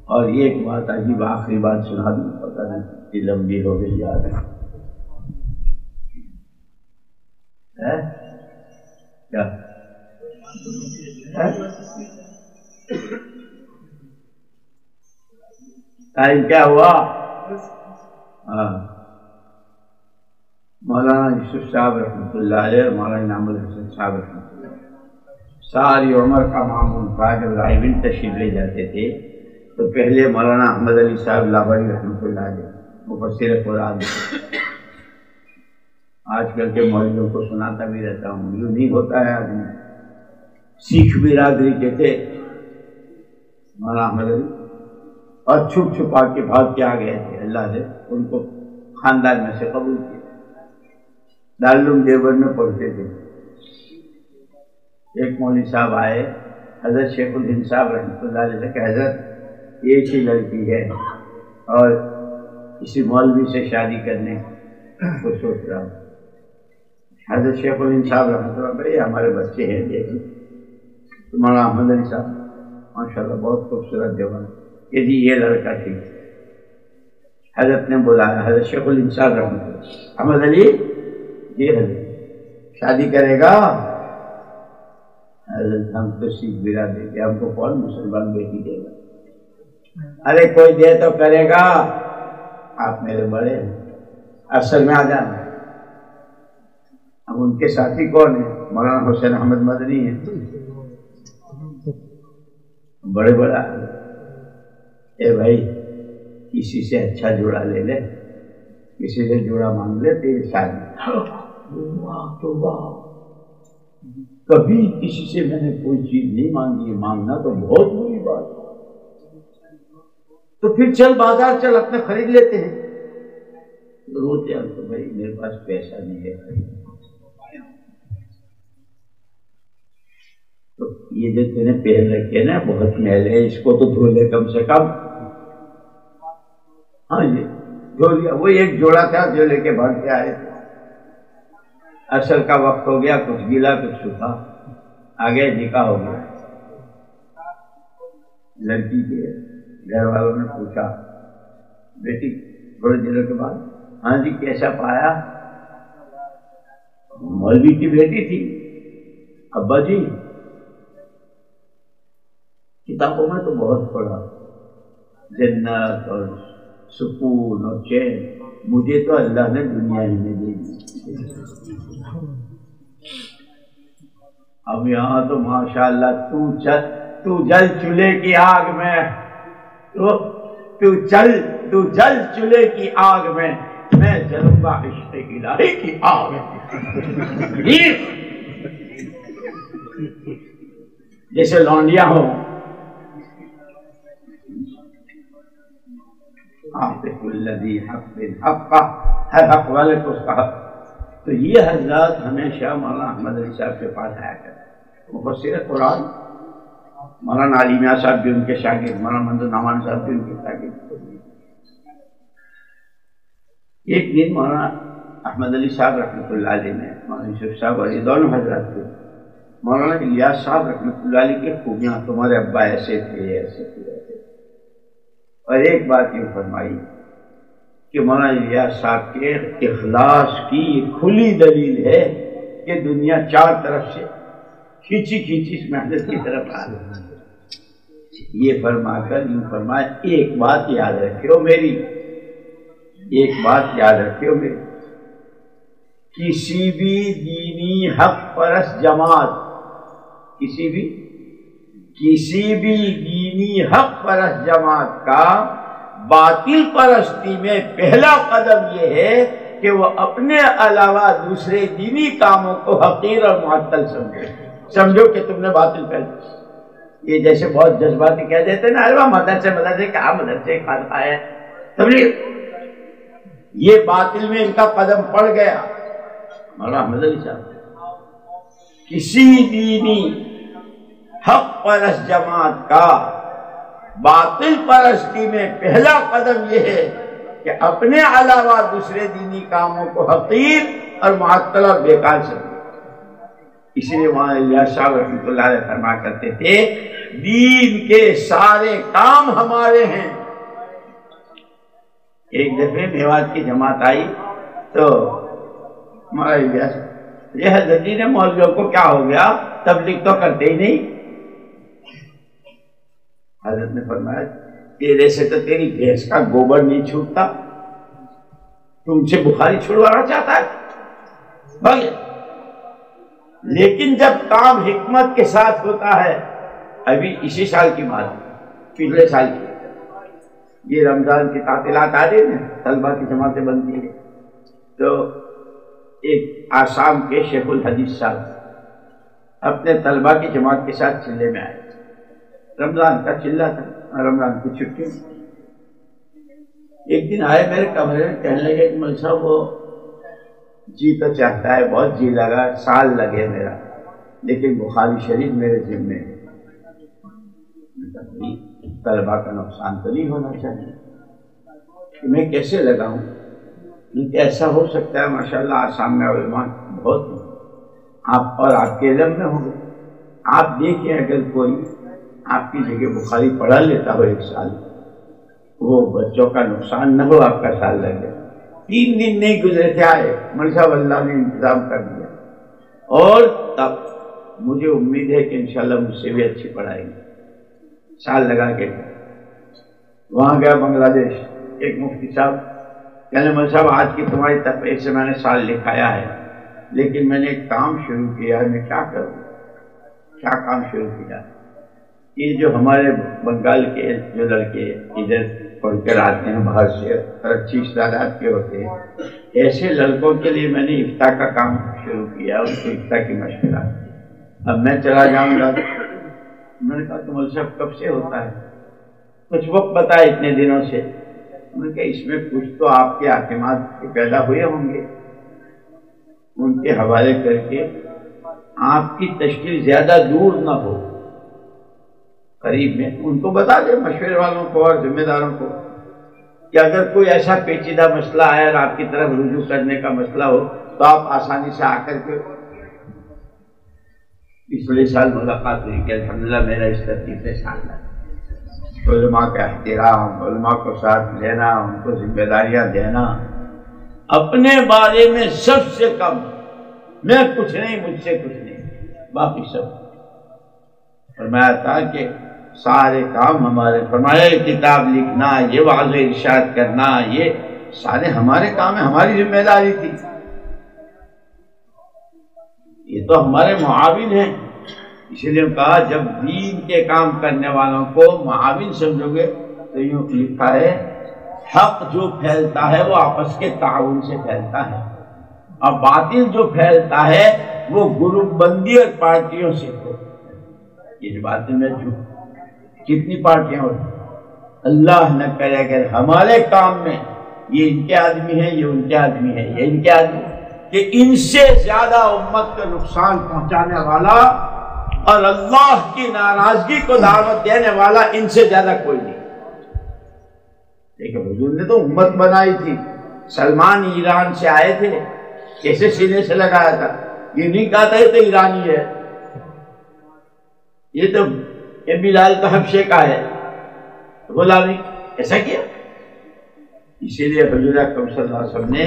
اور یہ ایک بات عجیب آخری بات سنا دوں، پتہ نہیں کتنی لمبی ہو گئی یاد ہے کیا ٹائم کیا ہوا؟ مولانا یوسف صاحب رحمۃ اللہ علیہ اور مولانا انعام الحسن صاحب رحمۃ اللہ علیہ ساری عمر کا معمول تھا، جب رائے گنج تشریف لے جاتے تھے تو پہلے مولانا احمد علی صاحب لاہوری رحمۃ اللہ علیہ مفسر قرآن، آج کل کے مولویوں کو سناتا بھی رہتا ہوں، یوں نہیں ہوتا ہے آدمی، سکھ برادری کے تھے مولانا احمد علی، اور چھپ چھپا کے بھاگ کے آ گئے تھے، اللہ نے ان کو خاندان میں سے قبول کیا، دارالعلوم دیوبند میں پڑھتے تھے۔ ایک مولوی صاحب آئے حضرت شیخ الہند صاحب رحمۃ اللہ علیہ سے کہ حضرت ایک ہی لڑکی ہے اور کسی مولوی سے شادی کرنے کو سوچ رہا ہوں۔ حضرت شیخ الہند صاحب رحمۃ اللہ علیہ ہمارے بچے ہیں، دیکھیں مولانا احمد علی صاحب ماشاءاللہ بہت خوبصورت دیوان، کہ جی یہ لڑکا ٹھیک۔ حضرت نے بلایا، حضرت شیخ الہند صاحب رحمۃ اللہ، احمد علی جی حضرت شادی کرے گا؟ حضرت ہم تو سکھ برادری کے، ہم کو کون مسلمان بیٹی دے گا؟ ارے کوئی دے تو کرے گا، آپ میرے بڑے ہیں، افسر میں آ جانا۔ اب ان کے ساتھی کون ہیں؟ مولانا حسین احمد مدنی ہیں، بڑے بڑا، اے بھائی کسی سے اچھا جوڑا لے لے، کسی سے جوڑا مانگ لے تیری شادی۔ کبھی کسی سے میں نے کوئی چیز نہیں مانگی، مانگنا تو بہت بری بات ہے، تو پھر چل بازار چل اپنے خرید لیتے ہیں۔ روتے ہیں تو بھائی میرے پاس پیسہ نہیں ہے، تو یہ جو تم نے پہن رکھے نا بہت میل ہے، اس کو تو دھو لے کم سے کم۔ ہاں جی دھو لیا، وہ ایک جوڑا تھا جو لے کے بھاگ کے آئے تھے، اصل کا وقت ہو گیا، کچھ گیلا کچھ سوکھا، آگے نکاح ہو گیا۔ لڑکی کے گھر والوں نے پوچھا بیٹی تھوڑے دنوں کے بعد، ہاں جی کیسا پایا؟ مولوی کی بیٹی تھی، ابا جی کتابوں میں تو بہت پڑھا، جنت اور سکون اور چین، مجھے تو اللہ نے دنیا ہی میں دے دی۔ اب یہاں تو ماشاءاللہ تو جل چولہے کی آگ میں، تو جل چولہے کی آگ میں، میں جلوں گا عشق الہی کی آگ میں۔ جیسے لونڈیاں ہو، حق الذی حق حق ہے، حق والے کو اس کا حق۔ تو یہ حضرات ہمیشہ مولانا احمد علی صاحب کے پاس آیا کرتے، مفسر قرآن، مولانا علی میاں صاحب بھی ان کے شاگرد، مولانا منظور نعمان صاحب بھی ان کے شاگرد۔ ایک دن مولانا احمد علی صاحب رحمۃ اللہ علیہ نے، مولانا یوسف صاحب اور یہ دونوں حضرات کو مولانا الیاس صاحب رحمۃ اللہ علیہ کی خوبیاں، تمہارے ابا ایسے تھے ایسے تھے، اور ایک بات یہ فرمائی کہ مولانا الیاس صاحب کے اخلاص کی کھلی دلیل ہے کہ دنیا چار طرف سے کھینچی اس محنت کی طرف آ رہی۔ یہ فرما کر یوں فرمایا ایک بات یاد رکھو میری، ایک بات یاد رکھو گے، کسی بھی دینی حق پرست جماعت، کسی بھی دینی حق پرست جماعت کا باطل پرستی میں پہلا قدم یہ ہے کہ وہ اپنے علاوہ دوسرے دینی کاموں کو حقیر اور معطل سمجھو کہ تم نے باطل کر دیا۔ یہ جیسے بہت جذباتی کہہ دیتے نا، ارے مدرسے کیا مدرسے خانقاہ ہے، تبلیغ، یہ باطل میں ان کا قدم پڑ گیا۔ مولانا احمد علی صاحب، کسی دینی حق پرست جماعت کا باطل پرستی میں پہلا قدم یہ ہے کہ اپنے علاوہ دوسرے دینی کاموں کو حقیر اور معطل اور بیکار سمجھے۔ اس لیے مولانا الیاس صاحب رحمۃ اللہ علیہ فرمایا کرتے تھے، دین کے سارے کام ہمارے ہیں۔ ایک دفعہ میوات کی جماعت آئی تو مولانا الیاس، یہ حضرت جی نے مولویوں کو کیا ہو گیا، تبلیغ تو کرتے ہی نہیں۔ حضرت نے فرمایا، تیرے سے تو تیری بھینس کا گوبر نہیں چھوٹتا، تم سے بخاری چھڑوانا چاہتا ہے بھائی۔ لیکن جب کام حکمت کے ساتھ ہوتا ہے، ابھی اسی سال کی بات، پچھلے سال کی، یہ رمضان کی تعطیلات آ رہی ہیں، طلبہ کی جماعتیں بنتی ہیں، تو ایک آسام کے شیخ الحدیث صاحب اپنے طلبہ کی جماعت کے ساتھ چلے میں آئے۔ رمضان کا چلہ تھا، رمضان کی چھٹی۔ ایک دن آئے میرے کمرے میں، کہنے لگے کہ مول صاحب وہ جی تو چاہتا ہے، بہت جی لگا، سال لگے میرا، لیکن بخاری شریف میرے ذمے ہے، طلبہ کا نقصان تو نہیں ہونا چاہیے، کہ میں کیسے لگاؤں؟ کہ ایسا ہو سکتا ہے، ماشاءاللہ آسام میں علماء بہت ہیں، آپ اور آپ کے علم میں ہوں گے، آپ دیکھیں اگر کوئی آپ کی جگہ بخاری پڑھا لیتا ہو ایک سال، وہ بچوں کا نقصان نہ ہو، آپ کا سال لگ جائے۔ 3 دن نہیں گزرے تھے، آئے مول صاحب اللہ نے انتظام کر دیا، اور تب مجھے امید ہے کہ انشاءاللہ مجھ سے بھی اچھی پڑھائیں گے۔ سال لگا کے وہاں گیا بنگلہ دیش، ایک مفتی صاحب کہنے مول صاحب آج کی تمہاری تقریر سے میں نے سال لکھایا ہے، لیکن میں نے ایک کام شروع کیا ہے، میں کیا کروں؟ کیا کام شروع کیا؟ یہ جو ہمارے بنگال کے جو لڑکے ادھر پڑھ کر آتے ہیں باہر سے، اور اچھی استعداد کے ہوتے ہیں، ایسے لڑکوں کے لیے میں نے افتاء کا کام شروع کیا، ان کو افتاء کی مشکلات۔ اب میں چلا جاؤں گا، میں نے کہا کہ مول صاحب کب سے ہوتا ہے؟ کچھ وقت بتایا اتنے دنوں سے۔ میں نے کہا اس میں کچھ تو آپ کے اعتماد پیدا ہوئے ہوں گے، ان کے حوالے کر کے آپ کی تشکیل زیادہ دور نہ ہو، قریب میں ان کو بتا دیں، مشورے والوں کو اور ذمہ داروں کو، کہ اگر کوئی ایسا پیچیدہ مسئلہ ہے اور آپ کی طرف رجوع کرنے کا مسئلہ ہو تو آپ آسانی سے آ کر کے۔ پچھلے سال ملاقات ہوئی کہ الحمدللہ میرا اس ترتیب سے سال ہے، علماء کا احترام، علماء کو ساتھ لینا، ان کو ذمہ داریاں دینا، اپنے بارے میں سب سے کم، میں کچھ نہیں، مجھ سے کچھ نہیں، باقی سب۔ فرمایا تھا کہ سارے کام ہمارے، فرمایا کتاب لکھنا، یہ واضح ارشاد کرنا، یہ سارے ہمارے کام ہیں، ہماری ذمہ داری تھی، یہ تو ہمارے معاون ہیں۔ اس لیے کہا جب دین کے کام کرنے والوں کو معاون سمجھو گے تو یوں لکھا ہے، حق جو پھیلتا ہے وہ آپس کے تعاون سے پھیلتا ہے، اور باطل جو پھیلتا ہے وہ گروپ بندی اور پارٹیوں سے ہوتا ہے۔ یہ باطل میں جو کتنی پارٹیاں ہوتی ہیں، اللہ نہ کرے اگر ہمارے کام میں یہ ان کے آدمی ہیں، یہ ان کے آدمی ہیں، یہ ان کے آدمی ہیں، کہ ان سے زیادہ امت کو نقصان پہنچانے والا اور اللہ کی ناراضگی کو دعوت دینے والا ان سے زیادہ کوئی نہیں۔ لیکن حضور نے تو امت بنائی تھی، سلمان ایران سے آئے تھے، کیسے سینے سے لگایا تھا، یہ نہیں کہا تھا یہ تو ایرانی ہے، یہ تو بلال تو حبشے کا ہے، غلامی، ایسا کیا؟ اسی لیے حضور اکرم صلی اللہ علیہ وسلم نے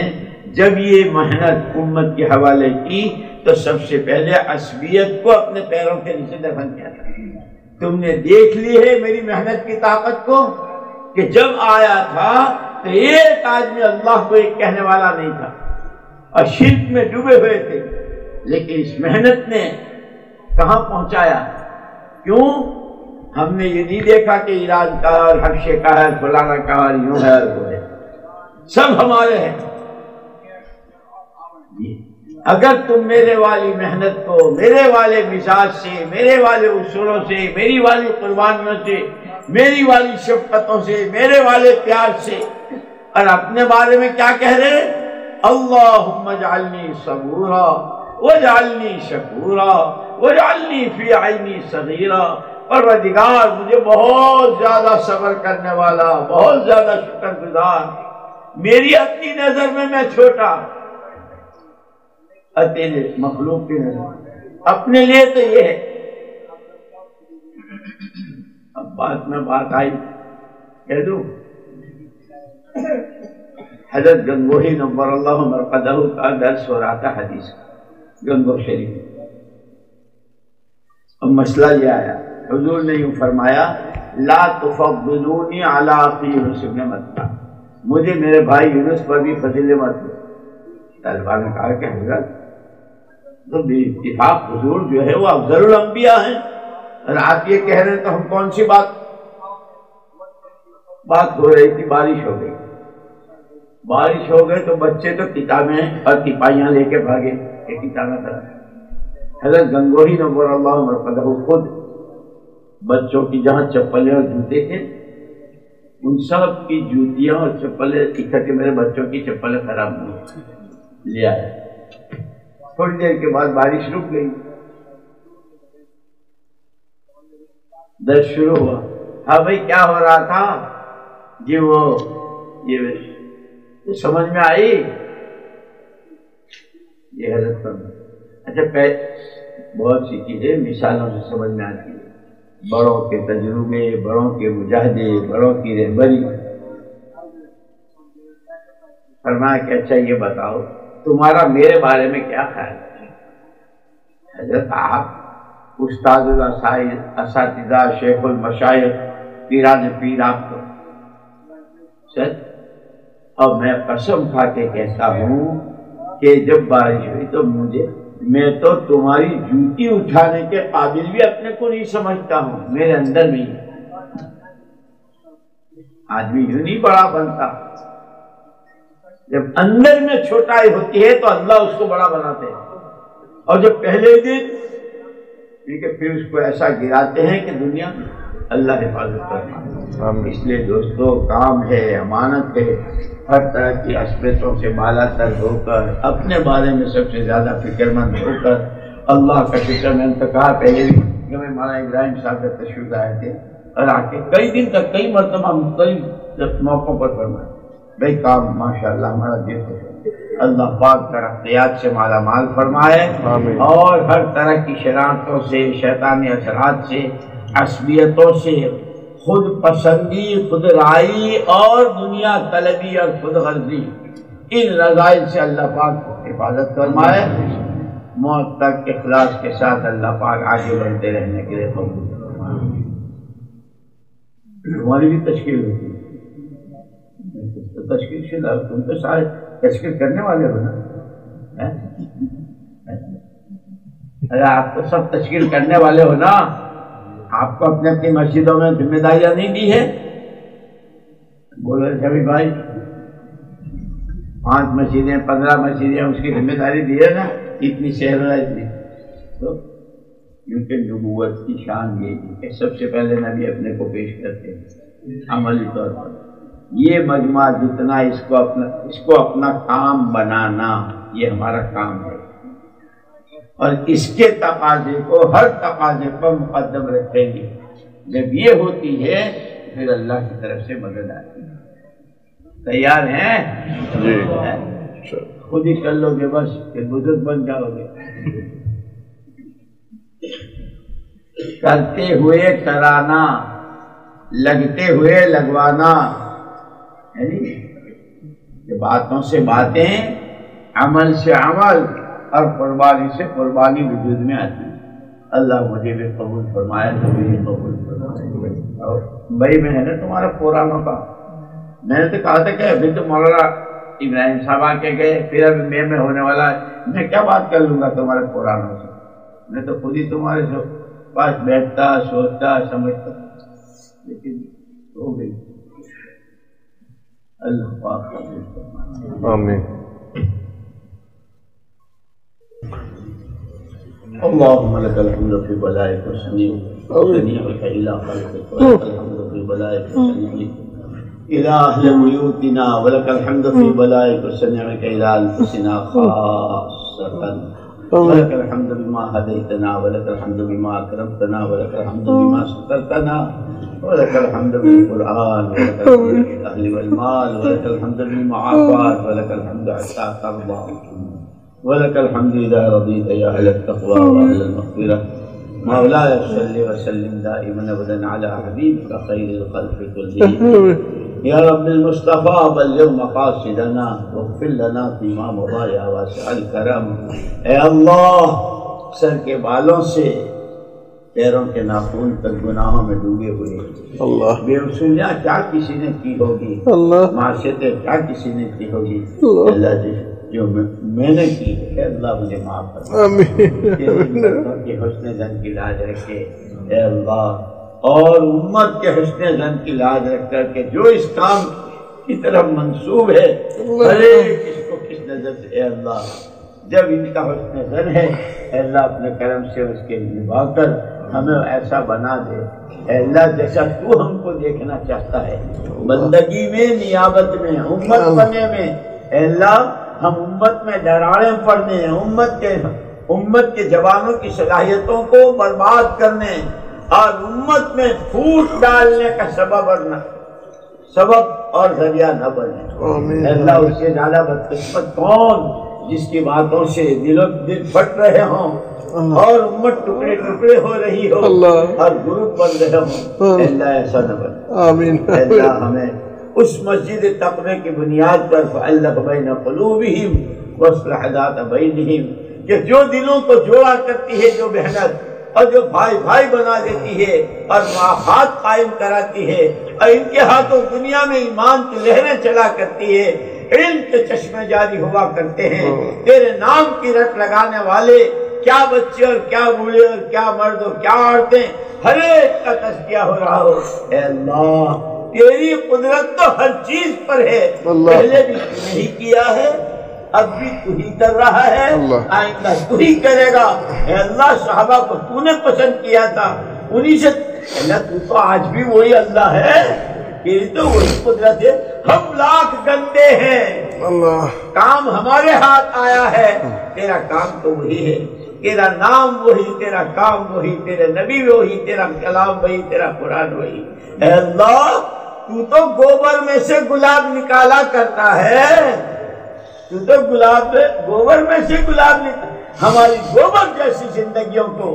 جب یہ محنت امت کے حوالے کی تو سب سے پہلے عصبیت کو اپنے پیروں کے نیچے دفن کیا تھا۔ تم نے دیکھ لی ہے میری محنت کی طاقت کو، کہ جب آیا تھا تو ایک آدمی اللہ کو ایک کہنے والا نہیں تھا اور شرک میں ڈوبے ہوئے تھے، لیکن اس محنت نے کہاں پہنچایا؟ کیوں؟ ہم نے یہ نہیں دیکھا کہ ایران کا اور حبشے کا ہے، فلانا کا اور یوں ہے اور وہ ہے، سب ہمارے ہیں۔ اگر تم میرے والی محنت کو، میرے والے مزاج سے، میرے والے اصولوں سے، میری والی قربانیوں سے، میری والی شفقتوں سے، میرے والے پیار سے، اور اپنے بارے میں کیا کہہ رہے؟ اللہم اجعلنی صبورا واجعلنی شکورا واجعلنی فی عینی صغیرا، پروردگار مجھے بہت زیادہ صبر کرنے والا، بہت زیادہ شکر گزار، میری اپنی نظر میں چھوٹا، تیرے مخلوق کی نظر اپنے لیے تو یہ ہے۔ اب بات آئی کہہ دوں، حضرت گنگوہی نور اللہ مرقدہ کا درس ہو رہا تھا حدیث کا گنگو شریف، اب مسئلہ یہ آیا، حضور نے یوں فرمایا لا تفضلونی علی اخی یونس بن متی، مجھے میرے بھائی یونس پر بھی فضیلت مت دو۔ طالبہ نے کہا کہ حضرت تو بے اتفاق حضور جو ہے وہ افضل الانبیاء ہیں، اور آپ یہ کہہ رہے ہیں تو ہم کون سی بات ہو رہی تھی؟ بارش ہو گئے تو بچے تو کتابیں اور تپائیاں لے کے بھاگے کہ کتابیں طرح۔ حضرت گنگوہی نور اللہ مرقدہ خود بچوں کی جہاں چپلیں اور جوتے تھے ان سب کی جوتیاں اور چپلیں اکٹھے، میرے بچوں کی چپلیں خراب ہوئی، لے آیا۔ تھوڑی دیر کے بعد بارش رک گئی، درس شروع ہوا۔ ہاں بھائی کیا ہو رہا تھا جی؟ وہ یہ سمجھ میں آئی یہ حضرت پر؟ اچھا بہت سی چیزیں مثالوں سے سمجھ میں آتی ہے، بڑوں کے تجربے، بڑوں کے مجاہدے، بڑوں کی رہبری۔ فرمایا کہ اچھا یہ بتاؤ تمہارا میرے بارے میں کیا خیال ہے؟ حضرت آپ استاد الاساتذہ، شیخ المشائخ، پیران پیر آپ کو سچ، اور میں قسم کھا کے کہتا ہوں کہ جب بارش ہوئی تو میں تو تمہاری جوتی اٹھانے کے قابل بھی اپنے کو نہیں سمجھتا ہوں، میرے اندر نہیں۔ آدمی یوں نہیں بڑا بنتا، جب اندر میں چھوٹائی ہوتی ہے تو اللہ اس کو بڑا بناتے ہیں، اور جب پہلے دن کیونکہ پھر اس کو ایسا گراتے ہیں کہ دنیا اللہ حفاظت کرنا۔ اس لیے دوستو کام ہے، امانت ہے، ہر طرح کی عصبیتوں سے بالا تر ہو کر، اپنے بارے میں سب سے زیادہ فکر مند ہو کر اللہ کا شکر۔ میں نے کہا پہلے بھی کہ میں مولانا ابراہیم صاحب کا تشریف آئے تھے اور آ کے کئی دن تک کئی مرتبہ مختلف موقعوں پر فرمائے بھائی کام ماشاءاللہ ہمارا دل ہو، اللہ پاک ترقیات سے مالا مال فرمائے اور ہر طرح کی شرارتوں سے، شیطانی اثرات سے، عصبیتوں سے، خود پسندی، خود رائی اور دنیا طلبی اور خود غرضی، ان رذائل سے اللہ پاک حفاظت فرمائے۔ موت تک اخلاص کے ساتھ اللہ پاک آگے بڑھتے رہنے کے لیے قبول فرمائے۔ ہماری بھی تشکیل ہوتی ہے، تشکیل شدہ، تم تو سارے تشکیل کرنے والے ہو نا، ارے آپ تو سب تشکیل کرنے والے ہو نا، آپ کو اپنے اپنی مسجدوں میں ذمہ داریاں نہیں دی ہے؟ بولو سبھی بھائی 5 مسجدیں 15 مسجدیں اس کی ذمہ داری دی ہے نا، اتنی شہر اتنی تو کیونکہ نبوت کی شان یہ ہے کہ سب سے پہلے نبی اپنے کو پیش کرتے ہیں عملی طور پر۔ یہ مجمع جتنا اس کو اپنا کام بنانا، یہ ہمارا کام ہے، اور اس کے تقاضے کو ہر تقاضے پر مقدم رکھیں گے۔ جب یہ ہوتی ہے پھر اللہ کی طرف سے مدد آتی ہے۔ تیار ہیں؟ خود ہی کر لو گے بس کہ بزرگ بن جاؤ گے۔ کرتے ہوئے کرانا، لگتے ہوئے لگوانا، باتوں سے باتیں، عمل سے عمل اور قربانی سے قربانی وجود میں آتی ہے۔ اللہ مجھے بھی قبول فرمائے، تو بھی قبول فرمائے۔ اور بھائی میں ہے نا تمہارا پورانوں کا میں نے تو کہا تھا کہ ابھی تو مولانا ابراہیم صاحب آ کے گئے، پھر ابھی میں ہونے والا ہے، میں کیا بات کر لوں گا تمہارے پرانوں سے؟ میں تو خود ہی تمہارے پاس بیٹھتا سوچتا سمجھتا، لیکن ہو گئی۔ اللہ پاک آمین۔ اللهم لك الحمد في بلائك وسميعك وسميعك إلى خلقك، ولك الحمد في بلائك وسميعك إلى أهل بيوتنا، ولك الحمد في بلائك وسميعك إلى أنفسنا خاصة، ولك الحمد بما هديتنا، ولك الحمد بما أكرمتنا، ولك الحمد بما سترتنا، ولك الحمد بالقرآن، ولك الحمد بالأهل والمال، ولك الحمد بالمعافاة، ولك الحمد حتى ترضى، ولك الحمد إذا رضيت يا أهل التقوى وأهل المغفرة۔ مولاي صل وسلم دائما أبدا على حبيبك خير الخلق كلهم، يا رب المصطفى بلغ مقاصدنا واغفر لنا فيما مضى يا واسع الكرم۔ اے اللہ، سر کے بالوں سے پیروں کے ناخن تک گناہوں میں ڈوبے ہوئے اللہ، بے وسولیاں کیا کسی نے کی ہوگی، اللہ، معاشیتیں کیا کسی نے کی ہوگی، اللہ جی جو میں نے کی ہے اللہ مجھے معاف کر، آمین، کے حسن زن کی لاج رکھے اے اللہ، اور امت کے حسن زن کی لاج رکھ کر کے جو اس کام کی طرف منسوب ہے ہر ایک اس کو کس نظر سے اے اللہ، جب ان کا حسن زن ہے اے اللہ اپنے کرم سے اس کے نبھا کر ہمیں ایسا بنا دے اے اللہ جیسا تو ہم کو دیکھنا چاہتا ہے، بندگی میں، نیابت میں، امت بننے میں اے اللہ، ہم امت میں دراڑیں پڑنے، امت کے جوانوں کی صلاحیتوں کو برباد کرنے اور امت میں پھوٹ ڈالنے کا سبب اور ذریعہ نہ بنے۔ اللہ اس سے زیادہ بدقسمت کون جس کی باتوں سے دل پھٹ رہے ہوں اور امت ٹکڑے ٹکڑے ہو رہی ہو اور گروپ بن رہے ہوں، اللہ ایسا نہ بنے۔ آمین۔ اللہ ہمیں اس مسجد تقوی کی بنیاد پر فَأَلَّفَ بَيْنَ قُلُوبِهِمْ وَأَصْلَحَ ذَاتَ بَيْنِهِمْ، کہ جو دلوں کو جوڑا کرتی ہے جو محنت، اور جو بھائی بھائی بنا دیتی ہے اور معافات قائم کراتی ہے، اور ان کے ہاتھوں دنیا میں ایمان کی لہریں چلا کرتی ہے، علم کے چشمے جاری ہوا کرتے ہیں، تیرے نام کی رٹ لگانے والے کیا بچے اور کیا بوڑھے اور کیا مرد اور کیا عورتیں، ہر ایک کا تذکیہ ہو رہا ہو۔ اے اللہ، تیری قدرت تو ہر چیز پر ہے، پہلے بھی تو نے ہی کیا ہے، اب بھی تو ہی کر رہا ہے، آئندہ تو ہی کرے گا۔ اے اللہ، صحابہ کو تو نے پسند کیا تھا، انہی سے اللہ تو تو آج بھی وہی اللہ ہے، تیری تو وہی قدرت ہے، ہم لاکھ گندے ہیں، کام ہمارے ہاتھ آیا ہے، تیرا کام تو وہی ہے، تیرا نام وہی، تیرا کام وہی، تیرے نبی وہی، تیرا کلام وہی، تیرا قرآن وہی۔ اے اللہ، تو تو گوبر میں سے گلاب نکالا کرتا ہے، تو تو گوبر میں سے گلاب نکالا، ہماری گوبر جیسی زندگیوں کو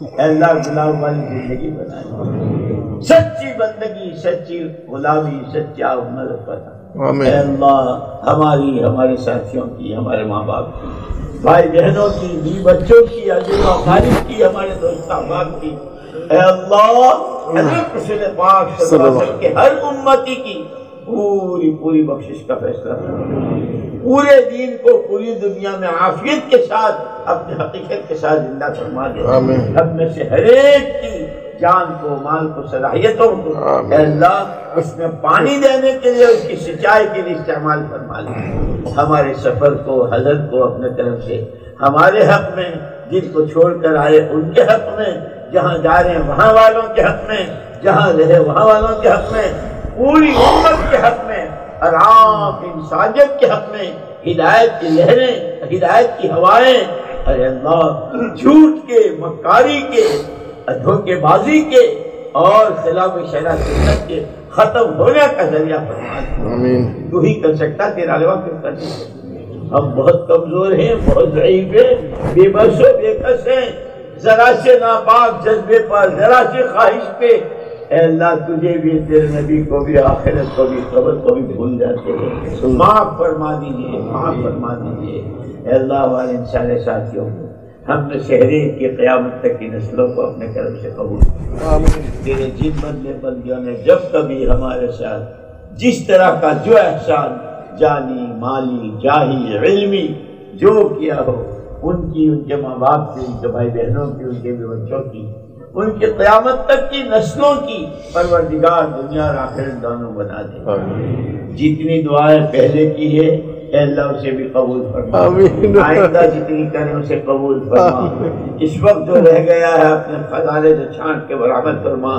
اے اللہ گلاب والی زندگی بنائے، سچی بندگی، سچی غلامی، سچا ملکت۔ اے اللہ، ہماری، ہمارے ساتھیوں کی، ہمارے ماں باپ کی، بھائی بہنوں کی، بیوی بچوں کی، عزیزوں خارج کی، ہمارے دوست احباب کی، اے اللہ، حضرت رسول پاک صلی اللہ علیہ وسلم کے ہر امتی کی پوری بخشش کا فیصلہ کرنا، پورے دین کو پوری دنیا میں عافیت کے ساتھ اپنے حقیقت کے ساتھ زندہ فرما دے، ہم میں سے ہر ایک کی جان کو، مال کو، صلاحیتوں کو اے اللہ اس میں پانی دینے کے لیے، اس کی سچائی کے لیے استعمال فرما لے۔ ہمارے سفر کو، حضرت کو اپنے طرف سے ہمارے حق میں، جن کو چھوڑ کر آئے ان کے حق میں، جہاں جا رہے ہیں وہاں والوں کے حق میں، جہاں رہے وہاں والوں کے حق میں، پوری امت کے حق میں، اور عام انسانیت کے حق میں، ہدایت کی لہریں، ہدایت کی ہوائیں، ارے اللہ جھوٹ کے، مکاری کے، دھوکے بازی کے اور خلاف شرع سنت کے ختم ہونے کا ذریعہ فرما دے۔ تو ہی کر سکتا، تیرا علاوہ کیوں کر سکتا؟ ہم بہت کمزور ہیں، بہت ضعیف ہیں، بے بس و بے کس ہیں، ذرا سے ناپاک جذبے پر، ذرا سے خواہش پہ اے اللہ تجھے بھی، تیرے نبی کو بھی، آخرت کو بھی، قبر کو بھی بھول جاتے ہیں، معاف فرما دیجیے، معاف فرما دیجیے۔ اے اللہ ہمارے ان سارے ساتھیوں کو، ہم نے شہری کی قیامت تک کی نسلوں کو اپنے کرم سے قبول کیا۔ تیرے جن بندے بندیوں نے جب کبھی ہمارے ساتھ جس طرح کا جو احسان جانی مالی جاہی علمی جو کیا ہو، ان کی، ان کے ماں باپ کی، ان کے بھائی بہنوں کی، ان کے بچوں کی، ان کے قیامت تک کی نسلوں کی پروردگار دنیا اور آخرت دونوں بنا دے۔ جتنی دعائیں پہلے کی ہے اے اللہ اسے بھی قبول فرما، آئندہ جتنی کریں اسے قبول فرما، اس وقت جو رہ گیا ہے اپنے خزانے سے چھانٹ کے برآمد فرما۔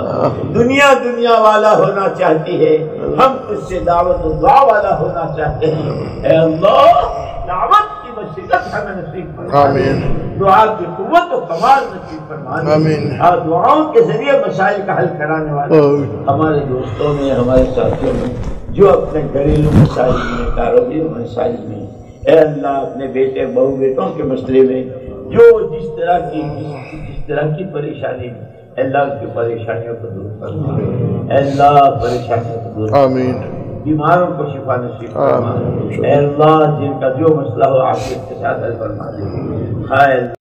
دنیا والا ہونا چاہتی ہے، ہم تجھ سے دعوت و دعا والا ہونا چاہتے ہیں، اے اللہ دعوت کی وسیلت ہمیں نصیب فرما، دعا کی قوت و کمال نصیب فرما، اور دعاؤں کے ذریعے مسائل کا حل کرانے والے ہمارے دوستوں میں، ہمارے ساتھیوں میں جو اپنے گھریلو مسائل میں، کاروباری مسائل میں، اے اللہ اپنے بیٹے بہو بیٹوں کے مسئلے میں جو جس طرح کی پریشانی میں، اے اللہ اس کی پریشانیوں کو دور فرما، اے اللہ پریشانیوں کو دور فرما، بیماروں کو شفا نصیب فرما، اے اللہ جن کا جو مسئلہ ہو عافیت کے ساتھ حل فرما دے۔